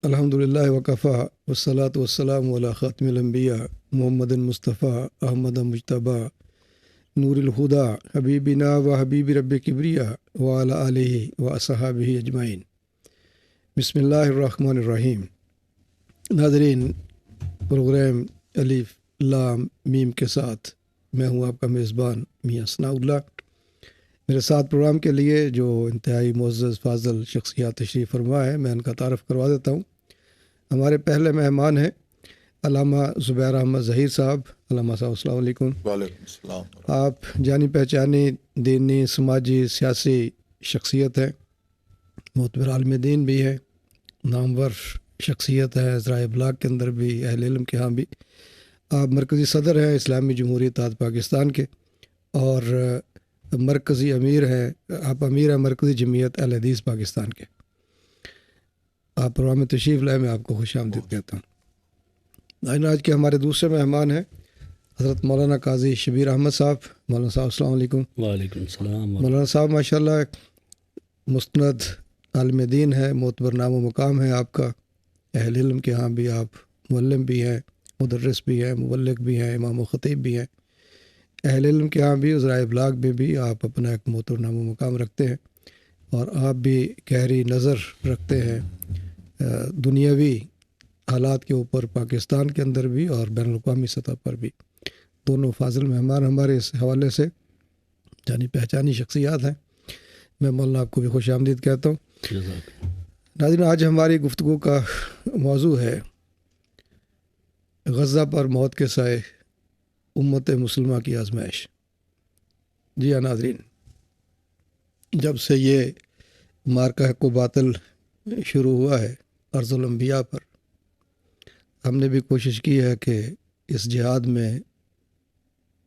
الحمدللہ وکفا والصلاۃ والسلام علی خاتم الانبیاء محمد مصطفیٰ احمد مجتبیٰ نور الہدا حبیبنا و حبیب رب کبریٰ وعلی آلہ و اصحابہ اجمعین۔ بسم اللہ الرحمن الرحیم۔ ناظرین، پروگرام الف لام میم کے ساتھ میں ہوں آپ کا میزبان میاں ثناء اللہ۔ میرے ساتھ پروگرام کے لیے جو انتہائی معزز فاضل شخصیات تشریف فرما ہے، میں ان کا تعارف کروا دیتا ہوں۔ ہمارے پہلے مہمان ہیں علامہ زبیر احمد ظہیر صاحب۔ علامہ صاحب السلام علیکم۔ وعلیکم السلام۔ آپ جانی پہچانی دینی، سماجی، سیاسی شخصیت ہیں، معتبر عالم دین بھی ہے، نامور شخصیت ہے ذرائع ابلاغ کے اندر بھی، اہل علم کے ہاں بھی۔ آپ مرکزی صدر ہیں اسلامی جمہوریہ اتحاد پاکستان کے، اور مرکزی امیر ہیں، آپ امیر ہیں مرکزی جمعیت اہل حدیث پاکستان کے۔ آپ پروگرام میں تشریف لائے، میں آپ کو خوش آمدید کہتا ہوں۔ آج کے ہمارے دوسرے مہمان ہیں حضرت مولانا قاضی شبیر احمد صاحب۔ مولانا صاحب السلام علیکم۔ وعلیکم السلام۔ مولانا صاحب ماشاءاللہ مستند عالم دین ہے، معتبر نام و مقام ہے آپ کا، اہل علم کے ہاں بھی آپ معلم بھی ہیں، مدرس بھی ہیں، مبلغ بھی ہیں، امام و خطیب بھی ہیں۔ اہل علم کے ہاں بھی، ذرائع ابلاغ میں بھی آپ اپنا ایک معتبر نام و مقام رکھتے ہیں، اور آپ بھی گہری نظر رکھتے ہیں دنیاوی حالات کے اوپر، پاکستان کے اندر بھی اور بین الاقوامی سطح پر بھی۔ دونوں فاضل مہمان ہمارے اس حوالے سے جانی پہچانی شخصیات ہیں۔ میں مولانا آپ کو بھی خوش آمدید کہتا ہوں۔ ناظرین، آج ہماری گفتگو کا موضوع ہے غزہ پر موت کے سائے، امت مسلمہ کی آزمائش۔ جی ہاں ناظرین، جب سے یہ مارکہ حق و باطل شروع ہوا ہے ارض الانبیاء پر، ہم نے بھی کوشش کی ہے کہ اس جہاد میں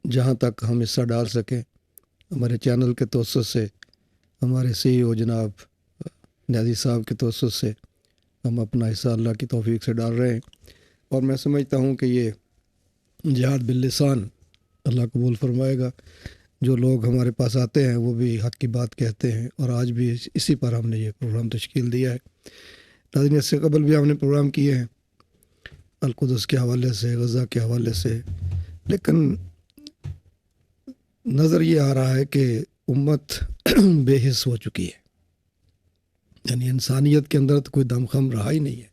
جہاں تک ہم حصہ ڈال سکیں، ہمارے چینل کے توسط سے، ہمارے سی او جناب نیازی صاحب کے توسط سے ہم اپنا حصہ اللہ کی توفیق سے ڈال رہے ہیں، اور میں سمجھتا ہوں کہ یہ جہاد باللسان اللہ قبول فرمائے گا۔ جو لوگ ہمارے پاس آتے ہیں وہ بھی حق کی بات کہتے ہیں، اور آج بھی اسی پر ہم نے یہ پروگرام تشکیل دیا ہے۔ ناظرین، اس سے قبل بھی ہم نے پروگرام کیے ہیں القدس کے حوالے سے، غزہ کے حوالے سے، لیکن نظر یہ آ رہا ہے کہ امت بے حس ہو چکی ہے، یعنی انسانیت کے اندر تو کوئی دم خم رہا ہی نہیں ہے۔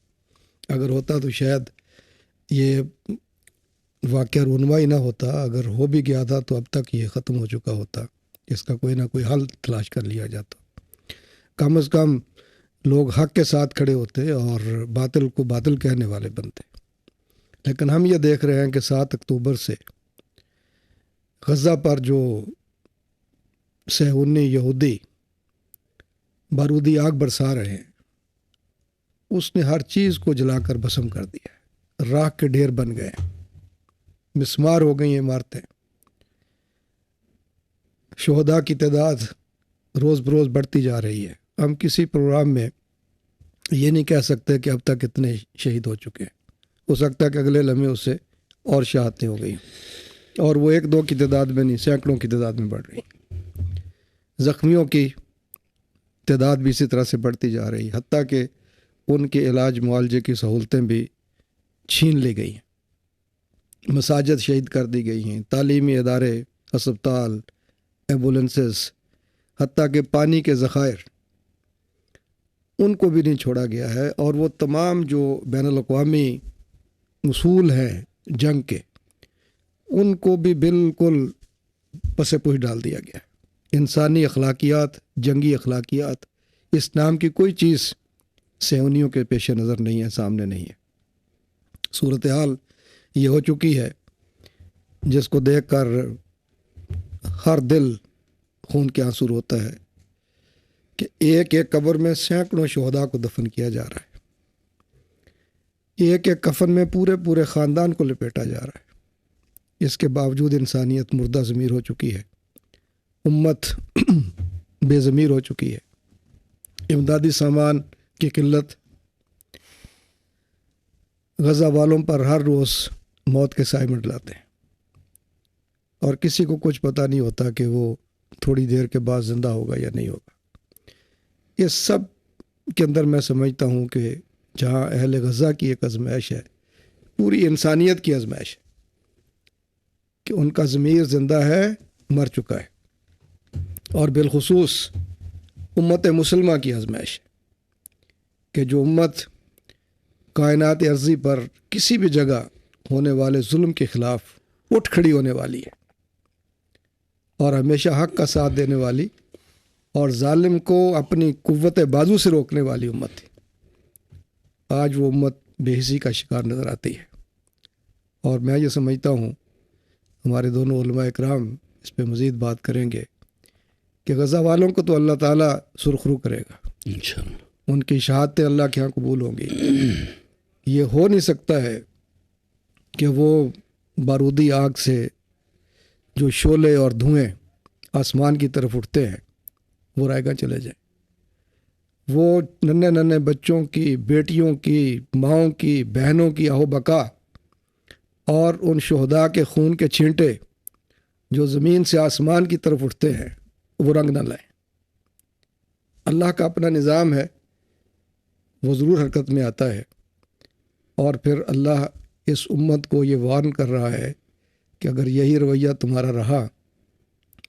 اگر ہوتا تو شاید یہ واقعہ رونما ہی نہ ہوتا، اگر ہو بھی گیا تھا تو اب تک یہ ختم ہو چکا ہوتا، اس کا کوئی نہ کوئی حل تلاش کر لیا جاتا۔ کم از کم لوگ حق کے ساتھ کھڑے ہوتے اور باطل کو باطل کہنے والے بنتے۔ لیکن ہم یہ دیکھ رہے ہیں کہ 7 اکتوبر سے غزہ پر جو صہیونی یہودی بارودی آگ برسا رہے ہیں، اس نے ہر چیز کو جلا کر بھسم کر دیا ہے، راکھ کے ڈھیر بن گئے، مسمار ہو گئی ہیں عمارتیں۔ شہداء کی تعداد روز بروز بڑھتی جا رہی ہے۔ ہم کسی پروگرام میں یہ نہیں کہہ سکتے کہ اب تک اتنے شہید ہو چکے ہیں، ہو سکتا ہے کہ اگلے لمحے اس سے اور شہادتیں ہو گئی، اور وہ 1-2 کی تعداد میں نہیں، سینکڑوں کی تعداد میں بڑھ رہی۔ زخمیوں کی تعداد بھی اسی طرح سے بڑھتی جا رہی، حتیٰ کہ ان کے علاج معالجے کی سہولتیں بھی چھین لی گئی ہیں، مساجد شہید کر دی گئی ہیں، تعلیمی ادارے، ہسپتال، ایمبولینسز، حتیٰ کہ پانی کے ذخائر، ان کو بھی نہیں چھوڑا گیا ہے، اور وہ تمام جو بین الاقوامی اصول ہیں جنگ کے، ان کو بھی بالکل پس پوش ڈال دیا گیا ہے۔ انسانی اخلاقیات، جنگی اخلاقیات، اس نام کی کوئی چیز صہیونیوں کے پیش نظر نہیں ہے، سامنے نہیں ہے۔ صورتحال یہ ہو چکی ہے جس کو دیکھ کر ہر دل خون کے آنسو روتا ہے کہ ایک ایک قبر میں سینکڑوں شہداء کو دفن کیا جا رہا ہے، ایک ایک کفن میں پورے پورے خاندان کو لپیٹا جا رہا ہے۔ اس کے باوجود انسانیت مردہ ضمیر ہو چکی ہے، امت بے ضمیر ہو چکی ہے، امدادی سامان کی قلت، غزہ والوں پر ہر روز موت کے سائے منڈلاتے ہیں، اور کسی کو کچھ پتہ نہیں ہوتا کہ وہ تھوڑی دیر کے بعد زندہ ہوگا یا نہیں ہوگا۔ یہ سب کے اندر میں سمجھتا ہوں کہ جہاں اہل غزہ کی ایک آزمائش ہے، پوری انسانیت کی آزمائش ہے کہ ان کا ضمیر زندہ ہے، مر چکا ہے، اور بالخصوص امت مسلمہ کی آزمائش ہے کہ جو امت کائنات ارضی پر کسی بھی جگہ ہونے والے ظلم کے خلاف اٹھ کھڑی ہونے والی ہے اور ہمیشہ حق کا ساتھ دینے والی اور ظالم کو اپنی قوت بازو سے روکنے والی امت تھی، آج وہ امت بے حسی کا شکار نظر آتی ہے۔ اور میں یہ سمجھتا ہوں، ہمارے دونوں علماء اکرام اس پہ مزید بات کریں گے کہ غزہ والوں کو تو اللہ تعالیٰ سرخرو کرے گا انشاءاللہ، ان کی شہادتیں اللہ کے ہاں قبول ہوں گی۔ یہ ہو نہیں سکتا ہے کہ وہ بارودی آگ سے جو شعلے اور دھوئیں آسمان کی طرف اٹھتے ہیں وہ رائے گاہ چلے جائیں، وہ ننھے ننھے بچوں کی، بیٹیوں کی، ماؤں کی، بہنوں کی آہو بکا اور ان شہداء کے خون کے چھینٹے جو زمین سے آسمان کی طرف اٹھتے ہیں وہ رنگ نہ لائیں۔ اللہ کا اپنا نظام ہے، وہ ضرور حرکت میں آتا ہے، اور پھر اللہ اس امت کو یہ وارن کر رہا ہے کہ اگر یہی رویہ تمہارا رہا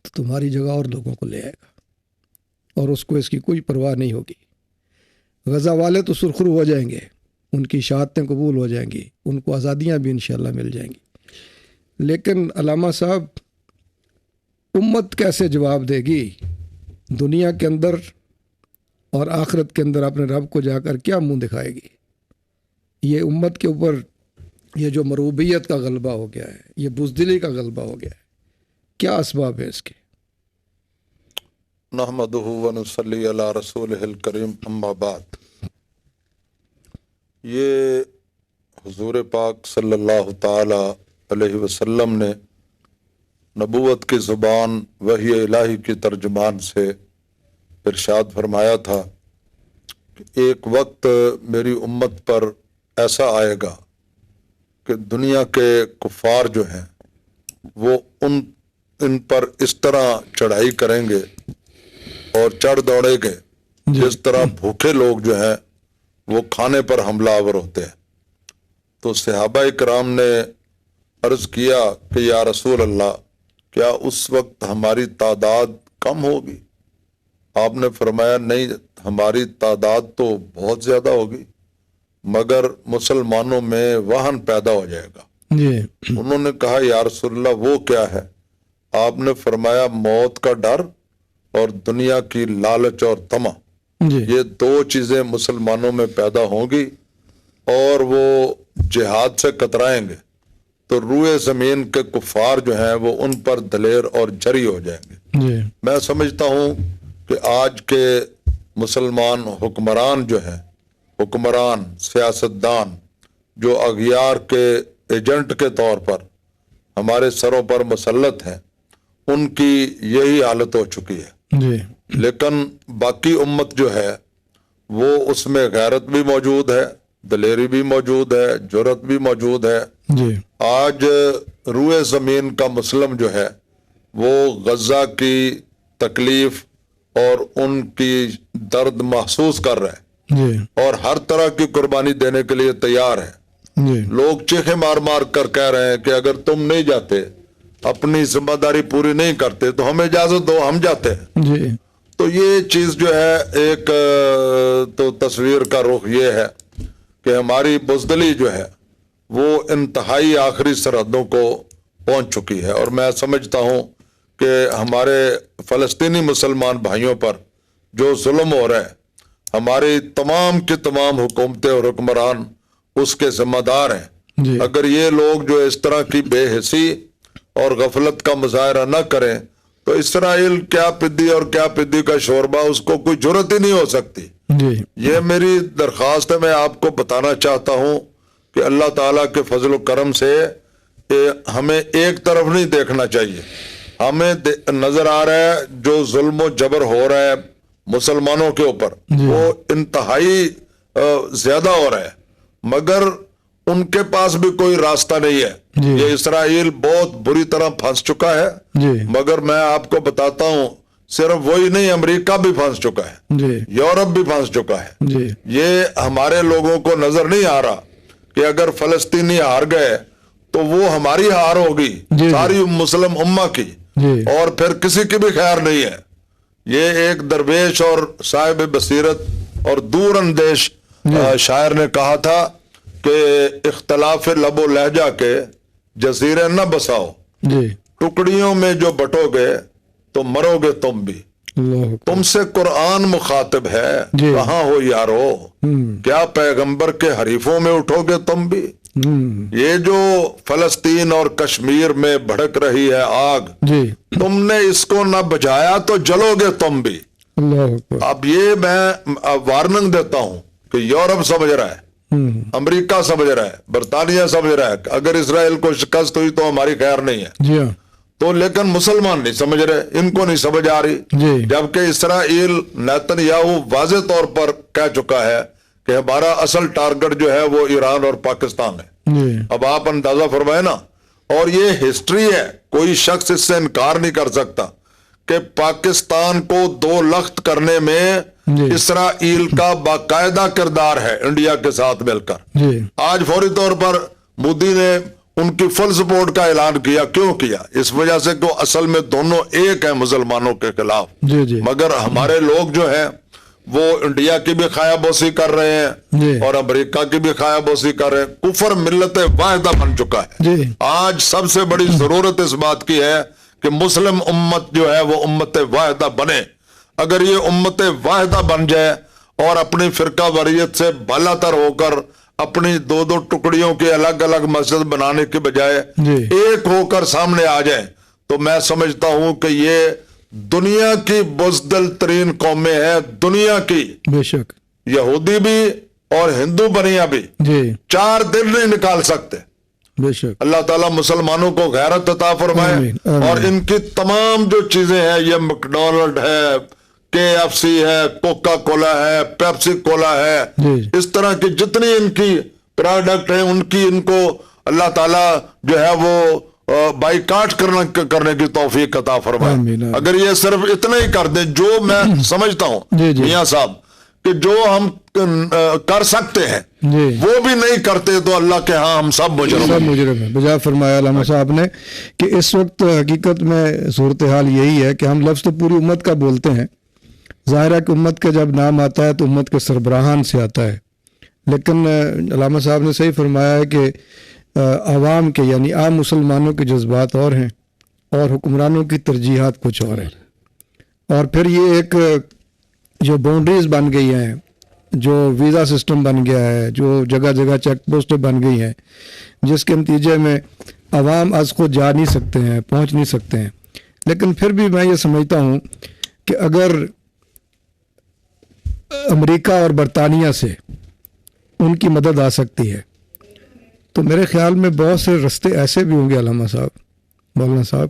تو تمہاری جگہ اور لوگوں کو لے آئے گا، اور اس کو اس کی کوئی پرواہ نہیں ہوگی۔ غزہ والے تو سرخرو ہو جائیں گے، ان کی شہادتیں قبول ہو جائیں گی، ان کو آزادیاں بھی انشاءاللہ مل جائیں گی، لیکن علامہ صاحب امت کیسے جواب دے گی؟ دنیا کے اندر اور آخرت کے اندر اپنے رب کو جا کر کیا منہ دکھائے گی؟ یہ امت کے اوپر یہ جو مروبیت کا غلبہ ہو گیا ہے، یہ بزدلی کا غلبہ ہو گیا ہے، کیا اسباب ہے اس کے؟ نحمدہ ونصلی علی رسولہ الکریم، اما بعد۔ یہ حضور پاک صلی اللہ تعالی علیہ وسلم نے نبوت کی زبان وحی الہی کی ترجمان سے ارشاد فرمایا تھا کہ ایک وقت میری امت پر ایسا آئے گا کہ دنیا کے کفار جو ہیں وہ ان پر اس طرح چڑھائی کریں گے اور چڑھ دوڑے گے جس طرح بھوکے لوگ جو ہیں وہ کھانے پر حملہ آور ہوتے ہیں۔ تو صحابہ کرام نے عرض کیا کہ یا رسول اللہ، کیا اس وقت ہماری تعداد کم ہوگی؟ آپ نے فرمایا نہیں، ہماری تعداد تو بہت زیادہ ہوگی، مگر مسلمانوں میں وہن پیدا ہو جائے گا۔ انہوں نے کہا یا رسول اللہ وہ کیا ہے؟ آپ نے فرمایا موت کا ڈر اور دنیا کی لالچ اور طمع، یہ دو چیزیں مسلمانوں میں پیدا ہوں گی اور وہ جہاد سے کترائیں گے تو روئے زمین کے کفار جو ہیں وہ ان پر دلیر اور جری ہو جائیں گے۔ میں سمجھتا ہوں کہ آج کے مسلمان حکمران جو ہیں، حکمران سیاستدان جو اغیار کے ایجنٹ کے طور پر ہمارے سروں پر مسلط ہیں، ان کی یہی حالت ہو چکی ہے۔ لیکن باقی امت جو ہے وہ اس میں غیرت بھی موجود ہے، دلیری بھی موجود ہے، جرأت بھی موجود ہے۔ آج روئے زمین کا مسلم جو ہے وہ غزہ کی تکلیف اور ان کی درد محسوس کر رہا ہے اور ہر طرح کی قربانی دینے کے لیے تیار ہے۔ لوگ چیخے مار مار کر کہہ رہے ہیں کہ اگر تم نہیں جاتے، اپنی ذمہ داری پوری نہیں کرتے تو ہمیں اجازت دو، ہم جاتے ہیں۔ تو یہ چیز جو ہے ایک تو تصویر کا رخ یہ ہے کہ ہماری بزدلی جو ہے وہ انتہائی آخری سرحدوں کو پہنچ چکی ہے، اور میں سمجھتا ہوں کہ ہمارے فلسطینی مسلمان بھائیوں پر جو ظلم ہو رہا ہے، ہماری تمام کی تمام حکومتیں اور حکمران اس کے ذمہ دار ہیں۔ اگر یہ لوگ جو اس طرح کی بے حسی اور غفلت کا مظاہرہ نہ کریں تو اسرائیل کیا پدی اور کیا پدی کا شوربہ، اس کو کوئی جرت ہی نہیں ہو سکتی۔ یہ میری درخواست ہے، میں آپ کو بتانا چاہتا ہوں کہ اللہ تعالیٰ کے فضل و کرم سے ہمیں ایک طرف نہیں دیکھنا چاہیے۔ ہمیں نظر آ رہا ہے جو ظلم و جبر ہو رہا ہے مسلمانوں کے اوپر وہ انتہائی زیادہ ہو رہا ہے، مگر ان کے پاس بھی کوئی راستہ نہیں ہے۔ یہ اسرائیل بہت بری طرح پھنس چکا ہے، مگر میں آپ کو بتاتا ہوں صرف وہی نہیں، امریکہ بھی پھنس چکا ہے، جی یورپ بھی پھنس چکا ہے. جی یہ ہمارے لوگوں کو نظر نہیں آ رہا کہ اگر فلسطینی ہار گئے تو وہ ہماری ہار ہوگی، جی ساری مسلم امہ کی، جی اور پھر کسی کی بھی خیر نہیں ہے. یہ ایک درویش اور صاحب بصیرت اور دور اندیش شاعر نے کہا تھا کہ اختلاف لب و لہجہ کے جزیرے نہ بساؤ، جی ٹکڑیوں میں جو بٹو گے تو مرو گے تم بھی. اللہ اکبر. تم سے قرآن مخاطب ہے، جی. کہاں ہو یارو، کیا پیغمبر کے حریفوں میں اٹھو گے تم بھی. یہ جو فلسطین اور کشمیر میں بھڑک رہی ہے آگ، جی تم نے اس کو نہ بجھایا تو جلو گے تم بھی. اللہ اکبر. اب یہ میں وارننگ دیتا ہوں کہ یورپ سمجھ رہا ہے، امریکہ سمجھ رہا ہے، برطانیہ سمجھ رہا ہے کہ اگر اسرائیل کو شکست ہوئی تو ہماری خیر نہیں ہے. جی ہاں تو لیکن مسلمان نہیں سمجھ رہے، ان کو نہیں سمجھ آ رہی. جی جبکہ اسرائیل نیتن یاہو واضح طور پر کہہ چکا ہے کہ ہمارا اصل ٹارگٹ جو ہے وہ ایران اور پاکستان ہے. جی اب آپ اندازہ فرمائے نا، اور یہ ہسٹری ہے، کوئی شخص اس سے انکار نہیں کر سکتا کہ پاکستان کو دو لخت کرنے میں جی اسرائیل کا باقاعدہ کردار ہے انڈیا کے ساتھ مل کر. جی آج فوری طور پر مودی نے ان کی فل سپورٹ کا اعلان کیا. کیوں کیا؟ اس وجہ سے کہ اصل میں دونوں ایک ہیں مسلمانوں کے خلاف. جی جی مگر ہمارے لوگ جو ہیں وہ انڈیا کی بھی خایہ بوسی کر رہے ہیں جی اور امریکہ کی بھی خایہ بوسی کر رہے ہیں. کفر ملت واحدہ بن چکا ہے. جی آج سب سے بڑی ضرورت اس بات کی ہے کہ مسلم امت جو ہے وہ امت واحدہ بنے. اگر یہ امت واحدہ بن جائے اور اپنی فرقہ واریت سے بالا تر ہو کر اپنی دو دو ٹکڑیوں کی الگ الگ مسجد بنانے کے بجائے جی ایک ہو کر سامنے آ جائیں تو میں سمجھتا ہوں کہ یہ دنیا کی بزدل ترین قومیں ہیں، دنیا کی. بے شک. یہودی بھی اور ہندو بنیاں بھی جی 4 دن نہیں نکال سکتے. بے شک. اللہ تعالیٰ مسلمانوں کو غیرت عطا فرمائے. آمین، آمین. اور ان کی تمام جو چیزیں ہیں، یہ میکڈونلڈ ہے، KFC ہے، کوکا کولا ہے، پیپسی کولا ہے، جی اس طرح کی جتنی ان کی پروڈکٹ ہیں ان کو اللہ تعالیٰ جو ہے وہ بائیکاٹ کرنے کی توفیق عطا فرمائے. آمین، آمین. اگر یہ صرف اتنا ہی کر دیں جو میں سمجھتا ہوں جی، جی. میاں صاحب کہ جو ہم کر سکتے ہیں جی وہ بھی نہیں کرتے تو اللہ کے ہاں ہم سب مجرم سب مجرم ہے. بجا فرمایا علامہ صاحب نے کہ اس وقت حقیقت میں صورتحال یہی ہے کہ ہم لفظ تو پوری امت کا بولتے ہیں. ظاہر ہے کہ امت کا جب نام آتا ہے تو امت کے سربراہان سے آتا ہے، لیکن علامہ صاحب نے صحیح فرمایا ہے کہ عوام کے یعنی عام مسلمانوں کے جذبات اور ہیں اور حکمرانوں کی ترجیحات کچھ اور ہیں. اور پھر یہ ایک جو باؤنڈریز بن گئی ہیں، جو ویزا سسٹم بن گیا ہے، جو جگہ جگہ چیک پوسٹیں بن گئی ہیں، جس کے نتیجے میں عوام از خود جا نہیں سکتے ہیں، پہنچ نہیں سکتے ہیں. لیکن پھر بھی میں یہ سمجھتا ہوں کہ اگر امریکہ اور برطانیہ سے ان کی مدد آ سکتی ہے تو میرے خیال میں بہت سے رستے ایسے بھی ہوں گے علامہ صاحب، مولانا صاحب،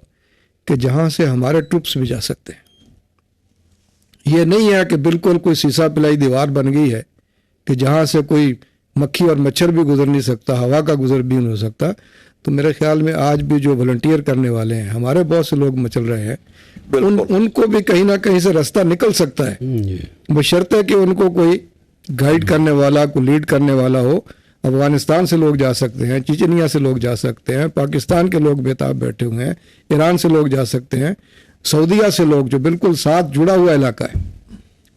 کہ جہاں سے ہمارے ٹروپس بھی جا سکتے ہیں. یہ نہیں ہے کہ بالکل کوئی سیسا پلائی دیوار بن گئی ہے کہ جہاں سے کوئی مکھی اور مچھر بھی گزر نہیں سکتا، ہوا کا گزر بھی نہیں ہو سکتا. تو میرے خیال میں آج بھی جو والنٹیئر کرنے والے ہیں، ہمارے بہت سے لوگ مچل رہے ہیں، ان کو بھی کہیں نہ کہیں سے راستہ نکل سکتا ہے، بشرطے کہ ان کو کوئی گائیڈ کرنے والا، کوئی لیڈ کرنے والا ہو. افغانستان سے لوگ جا سکتے ہیں، چچنیا سے لوگ جا سکتے ہیں، پاکستان کے لوگ بےتاب بیٹھے ہوئے ہیں، ایران سے لوگ جا سکتے ہیں، سعودیہ سے لوگ جو بالکل ساتھ جڑا ہوا علاقہ ہے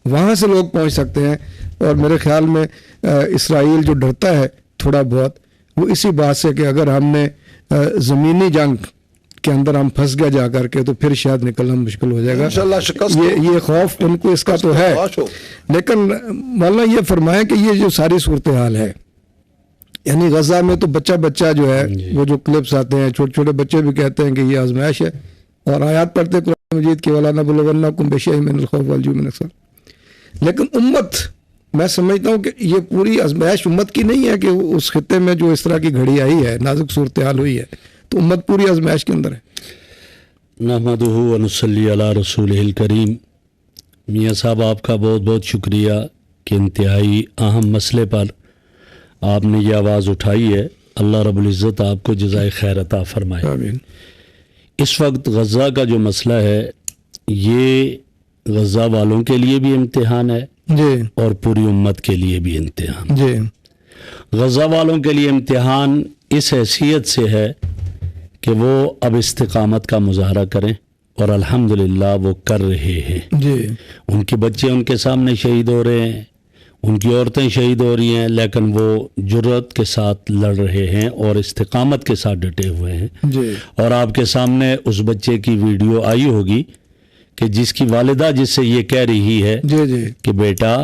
وہاں سے لوگ پہنچ سکتے ہیں. اور میرے خیال میں اسرائیل جو ڈرتا ہے تھوڑا بہت وہ اسی بات سے کہ اگر ہم نے زمینی جنگ کے اندر ہم پھنس گیا جا کر کے تو پھر شاید نکلنا مشکل ہو جائے گا. یہ خوف ان کو اس کا تو ہے. لیکن مولانا یہ فرمائیں کہ یہ جو ساری صورتحال ہے، یعنی غزہ میں تو بچہ جو ہے وہ جو کلپس آتے ہیں، چھوٹے چھوٹے بچے بھی کہتے ہیں کہ یہ آزمائش ہے اور آیات پڑھتے قرآن مجید کی وَلَا نَبْلُوَنَّكُمْ بِشَيْءٍ مِّنَ الْخَوْفِ وَالْجُوعِ مِنَ النَّصْرِ. لیکن امت، میں سمجھتا ہوں کہ یہ پوری آزمائش امت کی نہیں ہے کہ اس خطے میں جو اس طرح کی گھڑی آئی ہے، نازک صورتحال ہوئی ہے، تو امت پوری آزمائش کے اندر ہے. نحمدہ و نصلی علی رسولہ الکریم. میاں صاحب آپ کا بہت بہت شکریہ کہ انتہائی اہم مسئلے پر آپ نے یہ آواز اٹھائی ہے. اللہ رب العزت آپ کو جزائے خیر عطا فرمائے. آمین. اس وقت غزہ کا جو مسئلہ ہے یہ غزہ والوں کے لیے بھی امتحان ہے جی اور پوری امت کے لیے بھی امتحان. جی غزہ والوں کے لیے امتحان اس حیثیت سے ہے کہ وہ اب استقامت کا مظاہرہ کریں، اور الحمدللہ وہ کر رہے ہیں. جی ان کے بچے ان کے سامنے شہید ہو رہے ہیں، ان کی عورتیں شہید ہو رہی ہیں، لیکن وہ جرأت کے ساتھ لڑ رہے ہیں اور استقامت کے ساتھ ڈٹے ہوئے ہیں. جی اور آپ کے سامنے اس بچے کی ویڈیو آئی ہوگی کہ جس کی والدہ جس سے یہ کہہ رہی ہے جی جی کہ بیٹا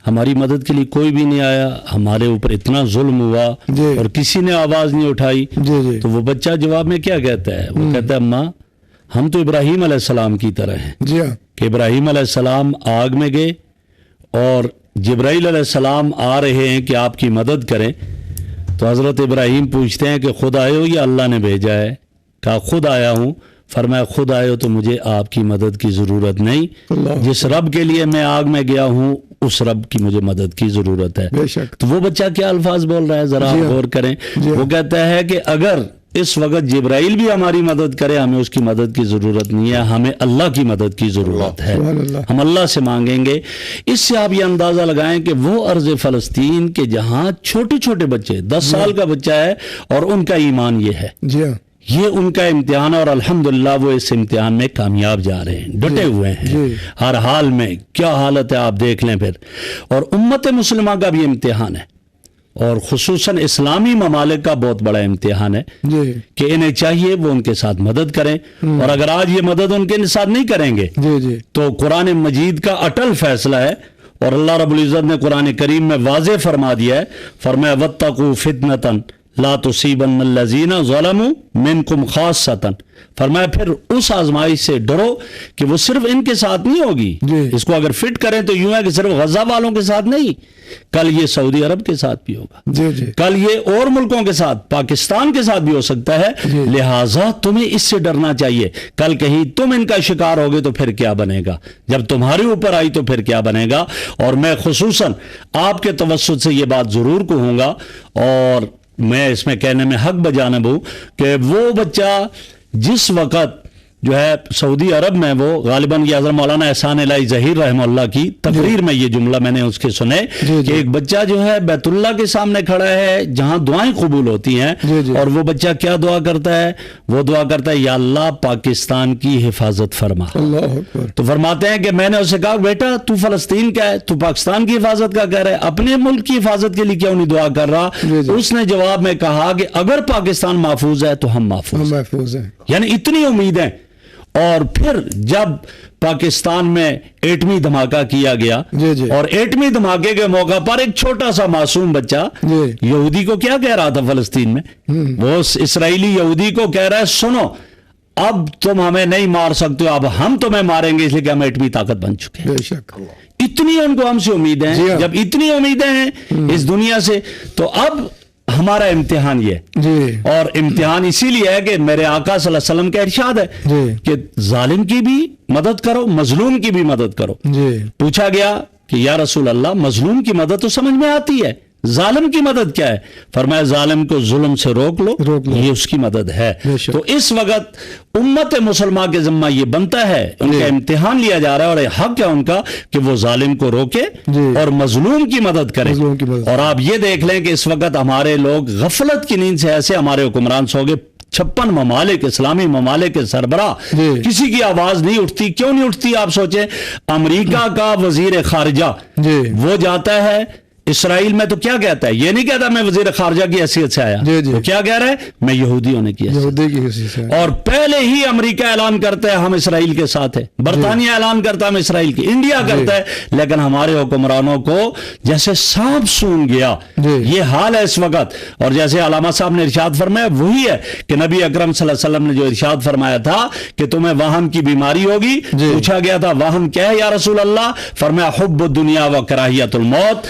ہماری مدد کے لیے کوئی بھی نہیں آیا، ہمارے اوپر اتنا ظلم ہوا جی اور کسی نے آواز نہیں اٹھائی. جی جی تو وہ بچہ جواب میں کیا کہتا ہے؟ وہ کہتا ہے اماں ہم تو ابراہیم علیہ السلام کی طرح ہیں جی ہاں کہ ابراہیم علیہ السلام آگ میں گئے اور جبرائیل علیہ السلام آ رہے ہیں کہ آپ کی مدد کریں. تو حضرت ابراہیم پوچھتے ہیں کہ خود آئے ہو یا اللہ نے بھیجا ہے؟ کہا خود آیا ہوں. فرمایا خود آئے ہو تو مجھے آپ کی مدد کی ضرورت نہیں، اللہ جس رب کے لیے میں آگ میں گیا ہوں اس رب کی مجھے مدد کی ضرورت ہے. بے شک. تو وہ بچہ کیا الفاظ بول رہا ہے ذرا جی ہاں. غور کریں. جی ہاں. وہ کہتا ہے کہ اگر اس وقت جبرائیل بھی ہماری مدد کرے ہمیں اس کی مدد کی ضرورت نہیں ہے، ہمیں اللہ کی مدد کی ضرورت ہے، سبحان اللہ. ہم اللہ سے مانگیں گے. اس سے آپ یہ اندازہ لگائیں کہ وہ ارض فلسطین کے جہاں چھوٹے چھوٹے بچے 10 سال کا بچہ ہے اور ان کا ایمان یہ ہے، جی ہاں یہ ان کا امتحان ہے، اور الحمدللہ وہ اس امتحان میں کامیاب جا رہے ہیں، ڈٹے ہوئے ہیں جی. ہر حال میں. کیا حالت ہے آپ دیکھ لیں پھر. اور امت مسلمہ کا بھی امتحان ہے، اور خصوصاً اسلامی ممالک کا بہت بڑا امتحان ہے جی کہ انہیں چاہیے وہ ان کے ساتھ مدد کریں. اور اگر آج یہ مدد ان کے ساتھ نہیں کریں گے جی جی تو قرآن مجید کا اٹل فیصلہ ہے، اور اللہ رب العزت نے قرآن کریم میں واضح فرما دیا ہے، فرمایا وَاتَّقُوا فِتْنَةً لا تصیبن الذین ظلموا منکم خاصۃ. فرمایا پھر اس آزمائش سے ڈرو کہ وہ صرف ان کے ساتھ نہیں ہوگی. جی. اس کو اگر فٹ کریں تو یوں ہے کہ صرف غزہ والوں کے ساتھ نہیں، کل یہ سعودی عرب کے ساتھ بھی ہوگا، جی جی کل یہ اور ملکوں کے ساتھ، پاکستان کے ساتھ بھی ہو سکتا ہے. جی. لہٰذا تمہیں اس سے ڈرنا چاہیے. کل کہیں تم ان کا شکار ہوگے تو پھر کیا بنے گا؟ جب تمہارے اوپر آئی تو پھر کیا بنے گا؟ اور میں خصوصاً آپ کے توسط سے یہ بات ضرور کہوں گا، اور میں اس میں کہنے میں حق بجانب ہوں کہ وہ بچہ جس وقت جو ہے سعودی عرب میں، وہ غالباً یہ حضرت مولانا احسان الہی ظہیر رحمہ اللہ کی تقریر میں یہ جملہ میں نے اس کے سنے کہ ایک بچہ جو ہے بیت اللہ کے سامنے کھڑا ہے جہاں دعائیں قبول ہوتی ہیں، اور وہ بچہ کیا دعا کرتا ہے؟ وہ دعا کرتا ہے یا اللہ پاکستان کی حفاظت فرما. اللہ اکبر. تو فرماتے ہیں کہ میں نے اسے کہا بیٹا تو فلسطین کا ہے، تو پاکستان کی حفاظت کا کہہ رہا ہے، اپنے ملک کی حفاظت کے لیے کیوں نہیں دعا کر رہا؟ اس نے جواب میں کہا کہ اگر پاکستان محفوظ ہے تو ہم محفوظ ہیں. یعنی اتنی امیدیں. اور پھر جب پاکستان میں ایٹمی دھماکہ کیا گیا، جی جی اور ایٹمی دھماکے کے موقع پر ایک چھوٹا سا معصوم بچہ جی یہودی کو کیا کہہ رہا تھا فلسطین میں؟ وہ اسرائیلی یہودی کو کہہ رہا ہے سنو اب تم ہمیں نہیں مار سکتے، اب ہم تمہیں ماریں گے اس لیے کہ ہم ایٹمی طاقت بن چکے ہیں. بے شک. اتنی ان کو ہم سے امیدیں ہیں. جب اتنی امیدیں ہیں اس دنیا سے تو اب ہمارا امتحان یہ ہے. جی اور امتحان اسی لیے ہے کہ میرے آقا صلی اللہ علیہ وسلم کا ارشاد ہے جی کہ ظالم کی بھی مدد کرو، مظلوم کی بھی مدد کرو. جی پوچھا گیا کہ یا رسول اللہ مظلوم کی مدد تو سمجھ میں آتی ہے، ظالم کی مدد کیا ہے؟ فرمایا ظالم کو ظلم سے روک لو، یہ اس کی مدد ہے. تو اس وقت امت مسلمہ کے ذمہ یہ بنتا ہے، ان کا امتحان لیا جا رہا ہے اور یہ حق ہے ان کا کہ وہ ظالم کو روکے اور مظلوم کی مدد کرے. اور آپ یہ دیکھ لیں کہ اس وقت ہمارے لوگ غفلت کی نیند سے ایسے ہمارے حکمران سو گئے. 56 ممالک، اسلامی ممالک کے سربراہ، کسی کی آواز نہیں اٹھتی. کیوں نہیں اٹھتی؟ آپ سوچیں امریکہ کا وزیر خارجہ وہ جاتا ہے اسرائیل میں تو کیا کہتا ہے؟ یہ نہیں کہتا میں وزیر خارجہ کی حیثیت سے آیا، وہ کیا کہہ رہا ہے؟ میں یہودی ہونے کی حیثیت سے. اور پہلے ہی امریکہ اعلان کرتا ہے ہم اسرائیل کے ساتھ ہیں، برطانیہ اعلان کرتا ہے ہم اسرائیل کی، انڈیا کرتا ہے. لیکن ہمارے حکمرانوں کو جیسے سانپ سونگ گیا یہ حال ہے اس وقت. اور جیسے علامہ صاحب نے ارشاد فرمایا وہی ہے کہ نبی اکرم صلی اللہ علیہ وسلم نے جو ارشاد فرمایا تھا کہ تمہیں وہم کی بیماری ہوگی. پوچھا گیا تھا وہم کیا ہے یا رسول اللہ؟ فرمایا حب الدنیا و کراہیت الموت.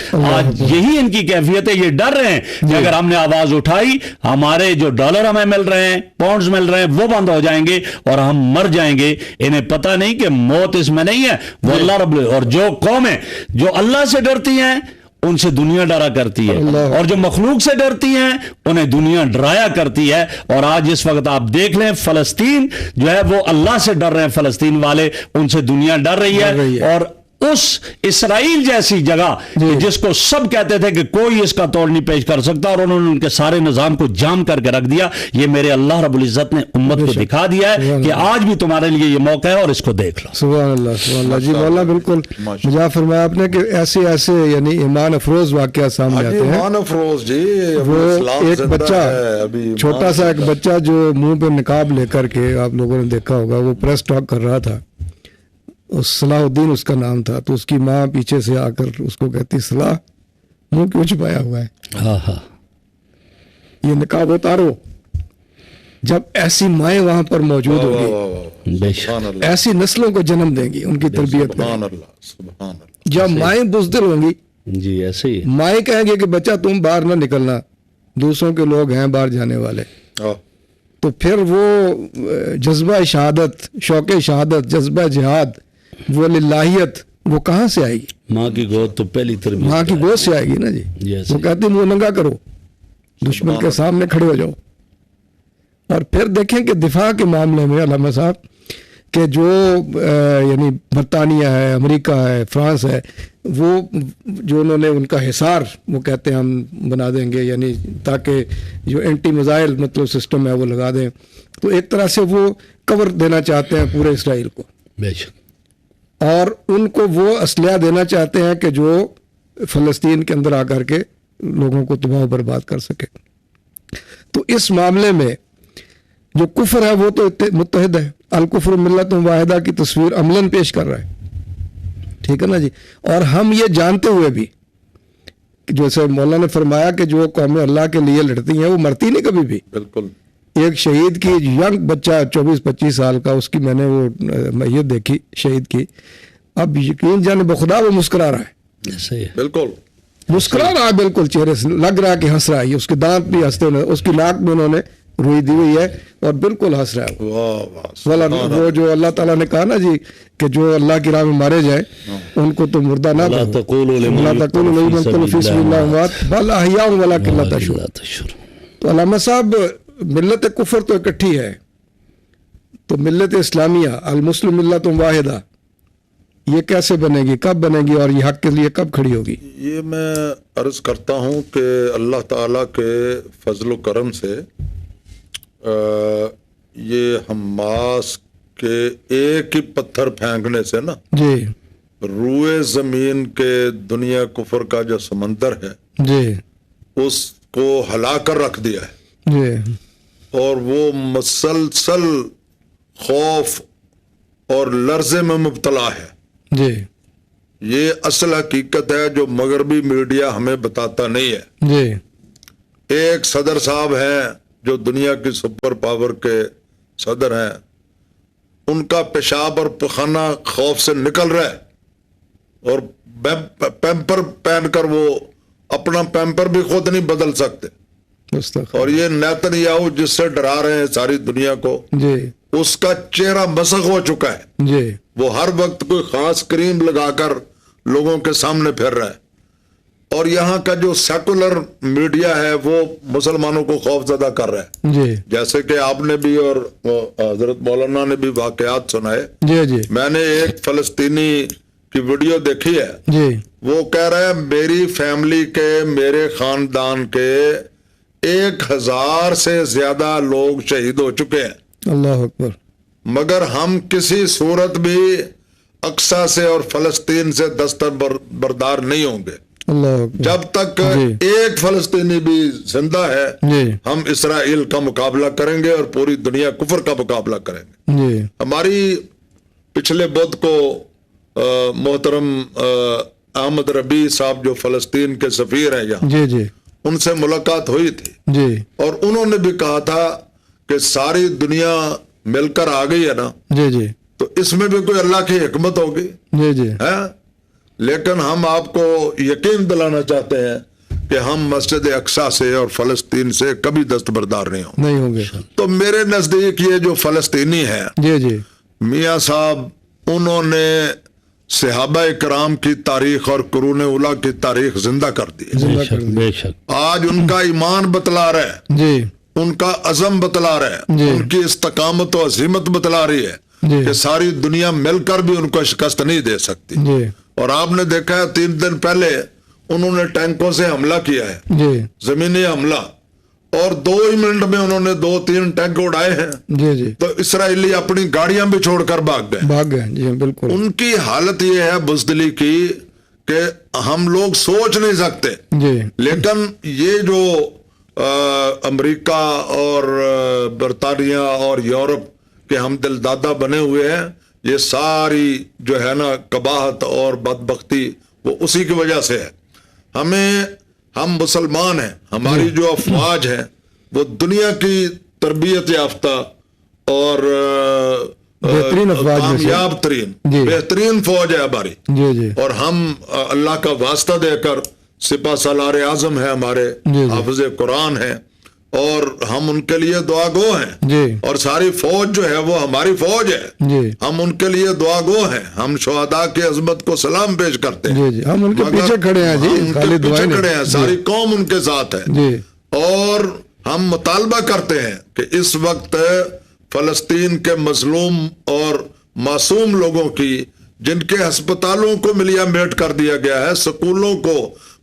یہی ان کی کیفیت ہے. یہ ڈر رہے ہیں کہ اگر ہم نے آواز اٹھائی ہمارے جو ڈالر ہمیں مل رہے ہیں، پاؤنڈز مل رہے ہیں، وہ بند ہو جائیں گے اور ہم مر جائیں گے. انہیں پتہ نہیں کہ موت اس میں نہیں ہے، وہ اللہ رب. اور جو قومیں جو اللہ سے ڈرتی ہیں ان سے دنیا ڈرا کرتی ہے، اور جو مخلوق سے ڈرتی ہیں انہیں دنیا ڈرایا کرتی ہے. اور آج اس وقت آپ دیکھ لیں فلسطین جو ہے وہ اللہ سے ڈر رہے ہیں، فلسطین والے ان سے دنیا ڈر رہی ہے. اور اس اسرائیل جیسی جگہ جس کو سب کہتے تھے کہ کوئی اس کا توڑ نہیں پیش کر سکتا، اور انہوں نے ان کے سارے نظام کو جام کر کے رکھ دیا. یہ میرے اللہ رب العزت نے امت کو دکھا دیا ہے کہ آج بھی تمہارے لیے یہ موقع ہے اور اس کو دیکھ لو. سبحان اللہ سبحان اللہ. جی مولانا بالکل مجھے فرمایا آپ نے کہ ایسے یعنی ایمان افروز واقعات سامنے آتے ہیں. ایمان افروز جی، وہ ایک بچہ چھوٹا سا ایک بچہ جو منہ پہ نقاب لے کر کے، آپ لوگوں نے دیکھا ہوگا، وہ پریس ٹاک کر رہا تھا. صلاح الدین اس کا نام تھا. تو اس کی ماں پیچھے سے آ کر اس کو کہتی، صلاح منہ کیوں چھپایا ہوا ہے، یہ نقاب اتارو. جب ایسی مائیں وہاں پر موجود ہوگی، ایسی نسلوں کو جنم دیں گی، ان کی تربیت کریں. جب مائیں بزدل ہوں گی، جی ایسے ہی مائیں کہیں گے کہ بچہ تم باہر نہ نکلنا، دوسروں کے لوگ ہیں باہر جانے والے. تو پھر وہ جذبہ شہادت، شوق شہادت، جذبہ جہاد، وہ للہیت وہ کہاں سے آئے گی؟ ماں کی گود تو پہلی تربیت ماں کی گود سے آئے گی نا جی. وہ کہتے ہیں منہ ننگا کرو، دشمن کے سامنے کھڑے ہو جاؤ. اور پھر دیکھیں کہ دفاع کے معاملے میں علامہ صاحب کہ جو یعنی برطانیہ ہے، امریکہ ہے، فرانس ہے، وہ جو انہوں نے ان کا حصار وہ کہتے ہیں ہم بنا دیں گے، یعنی تاکہ جو اینٹی میزائل مطلب سسٹم ہے وہ لگا دیں. تو ایک طرح سے وہ کور دینا چاہتے ہیں پورے اسرائیل کو، اور ان کو وہ اسلحہ دینا چاہتے ہیں کہ جو فلسطین کے اندر آ کر کے لوگوں کو تباہ و برباد کر سکے. تو اس معاملے میں جو کفر ہے وہ تو متحد ہے. الکفر ملت واحدہ کی تصویر عملاً پیش کر رہا ہے. ٹھیک ہے نا جی. اور ہم یہ جانتے ہوئے بھی جیسے مولانا نے فرمایا کہ جو قومیں اللہ کے لیے لڑتی ہیں وہ مرتی نہیں کبھی بھی. بالکل. ایک شہید کی ینگ بچہ 24-25 سال کا، اس کی میں نے وہ میت دیکھی شہید کی. اب یقین جانے بخدا وہ مسکرا رہا ہے، بالکل مسکرا رہا ہے، بالکل چہرے سے لگ رہا ہے کہ ہنس رہا ہے. اس کے دانت بھی ہنستے ہوئے، اس کی ناک میں انہوں نے روئی دی ہوئی ہے اور بالکل ہنس رہا ہے. وہ جو اللہ تعالیٰ نے کہا نا جی کہ جو اللہ کی راہ میں مارے جائیں ان کو تو مردہ نہ کہو. تو علامہ صاحب ملت کفر تو اکٹھی ہے، تو ملت اسلامیہ المسلم ملت واحدہ یہ کیسے بنے گی، کب بنے گی، اور یہ حق کے لیے کب کھڑی ہوگی؟ یہ میں عرض کرتا ہوں کہ اللہ تعالیٰ کے فضل و کرم سے یہ حماس کے ایک ہی پتھر پھینکنے سے نا جی روئے زمین کے دنیا کفر کا جو سمندر ہے جی اس کو ہلا کر رکھ دیا ہے جی. اور وہ مسلسل خوف اور لرزے میں مبتلا ہے. جی یہ اصل حقیقت ہے جو مغربی میڈیا ہمیں بتاتا نہیں ہے. جی. ایک صدر صاحب ہیں جو دنیا کی سپر پاور کے صدر ہیں، ان کا پیشاب اور پخانہ خوف سے نکل رہا ہے، اور پیمپر پہن کر وہ اپنا پیمپر بھی خود نہیں بدل سکتے. اور یہ نیتنیاہو جس سے ڈرا رہے ہیں ساری دنیا کو، جی اس کا چہرہ مسخ ہو چکا ہے. جی. وہ ہر وقت کوئی خاص کریم لگا کر لوگوں کے سامنے پھر رہا ہے. اور یہاں کا جو سیکولر میڈیا ہے وہ مسلمانوں کو خوف زدہ کر رہا ہے. جی. جیسے کہ آپ نے بھی اور حضرت مولانا نے بھی واقعات سنائے. جی جی. میں نے ایک فلسطینی کی ویڈیو دیکھی ہے. جی. وہ کہہ رہا ہے میری فیملی کے، میرے خاندان کے 1000 سے زیادہ لوگ شہید ہو چکے ہیں. اللہ اکبر. مگر ہم کسی صورت بھی اقصی سے اور فلسطین سے دستبردار نہیں ہوں گے. اللہ اکبر. جب تک ایک فلسطینی بھی زندہ ہے ہم اسرائیل کا مقابلہ کریں گے اور پوری دنیا کفر کا مقابلہ کریں گے. ہماری پچھلے بدھ کو محترم احمد ربیع صاحب جو فلسطین کے سفیر ہیں یہاں، جی جی، ان سے ملاقات ہوئی تھی جی، اور انہوں نے بھی کہا تھا کہ ساری دنیا مل کر آ گئی ہے نا، جی جی، تو اس میں بھی کوئی اللہ کی حکمت ہوگی. جی جی. لیکن ہم آپ کو یقین دلانا چاہتے ہیں کہ ہم مسجد اقصی سے اور فلسطین سے کبھی دستبردار نہیں ہوں گے. تو میرے نزدیک یہ جو فلسطینی ہیں، جی جی، میاں صاحب، انہوں نے صحابہ کرام کی تاریخ اور قرون اولیٰ کی تاریخ زندہ کر دی ہے۔ بے شک بے شک، آج ان کا ایمان بتلا رہا ہے، جی ان کا عزم بتلا رہا ہے، جی۔ ان کی استقامت و عزیمت بتلا رہی ہے جی کہ ساری دنیا مل کر بھی ان کو شکست نہیں دے سکتی۔ جی اور آپ نے دیکھا ہے 3 دن پہلے انہوں نے ٹینکوں سے حملہ کیا ہے، جی زمینی حملہ، اور 2 ہی منٹ میں انہوں نے 2-3 ٹینک اڑائے ہیں، جی جی تو اسرائیلی اپنی گاڑیاں بھی چھوڑ کر بھاگ گئے۔ بھاگ گئے، جی بالکل، ان کی حالت یہ ہے بزدلی کی کہ ہم لوگ سوچ نہیں سکتے، جی لیکن یہ جو امریکہ اور برطانیہ اور یورپ کے ہم دل دادا بنے ہوئے ہیں، یہ ساری جو ہے نا قباحت اور بدبختی وہ اسی کی وجہ سے ہے۔ ہم مسلمان ہیں، ہماری جو افواج ہیں وہ دنیا کی تربیت یافتہ اور بہترین افواج میں سے، کامیاب ترین جی۔ بہترین فوج ہے ہماری، جی جی اور ہم اللہ کا واسطہ دے کر سپہ سالار اعظم ہے ہمارے، جی جی۔ حافظ قرآن ہے، اور ہم ان کے لیے دعا گو ہیں، جی اور ساری فوج جو ہے وہ ہماری فوج ہے، جی ہم ان کے لیے دعا گو ہیں، ہم شہداء کی عظمت کو سلام پیش کرتے ہیں، جی جی، ہم ان کے مگر پیچھے کھڑے ہیں، ہم جی ان کے خالی پیچھے دعائیں کھڑے ہیں، ساری قوم ان کے ساتھ ہے، جی اور ہم مطالبہ کرتے ہیں کہ اس وقت فلسطین کے مظلوم اور معصوم لوگوں کی، جن کے ہسپتالوں کو ملیا میٹ کر دیا گیا ہے، سکولوں کو،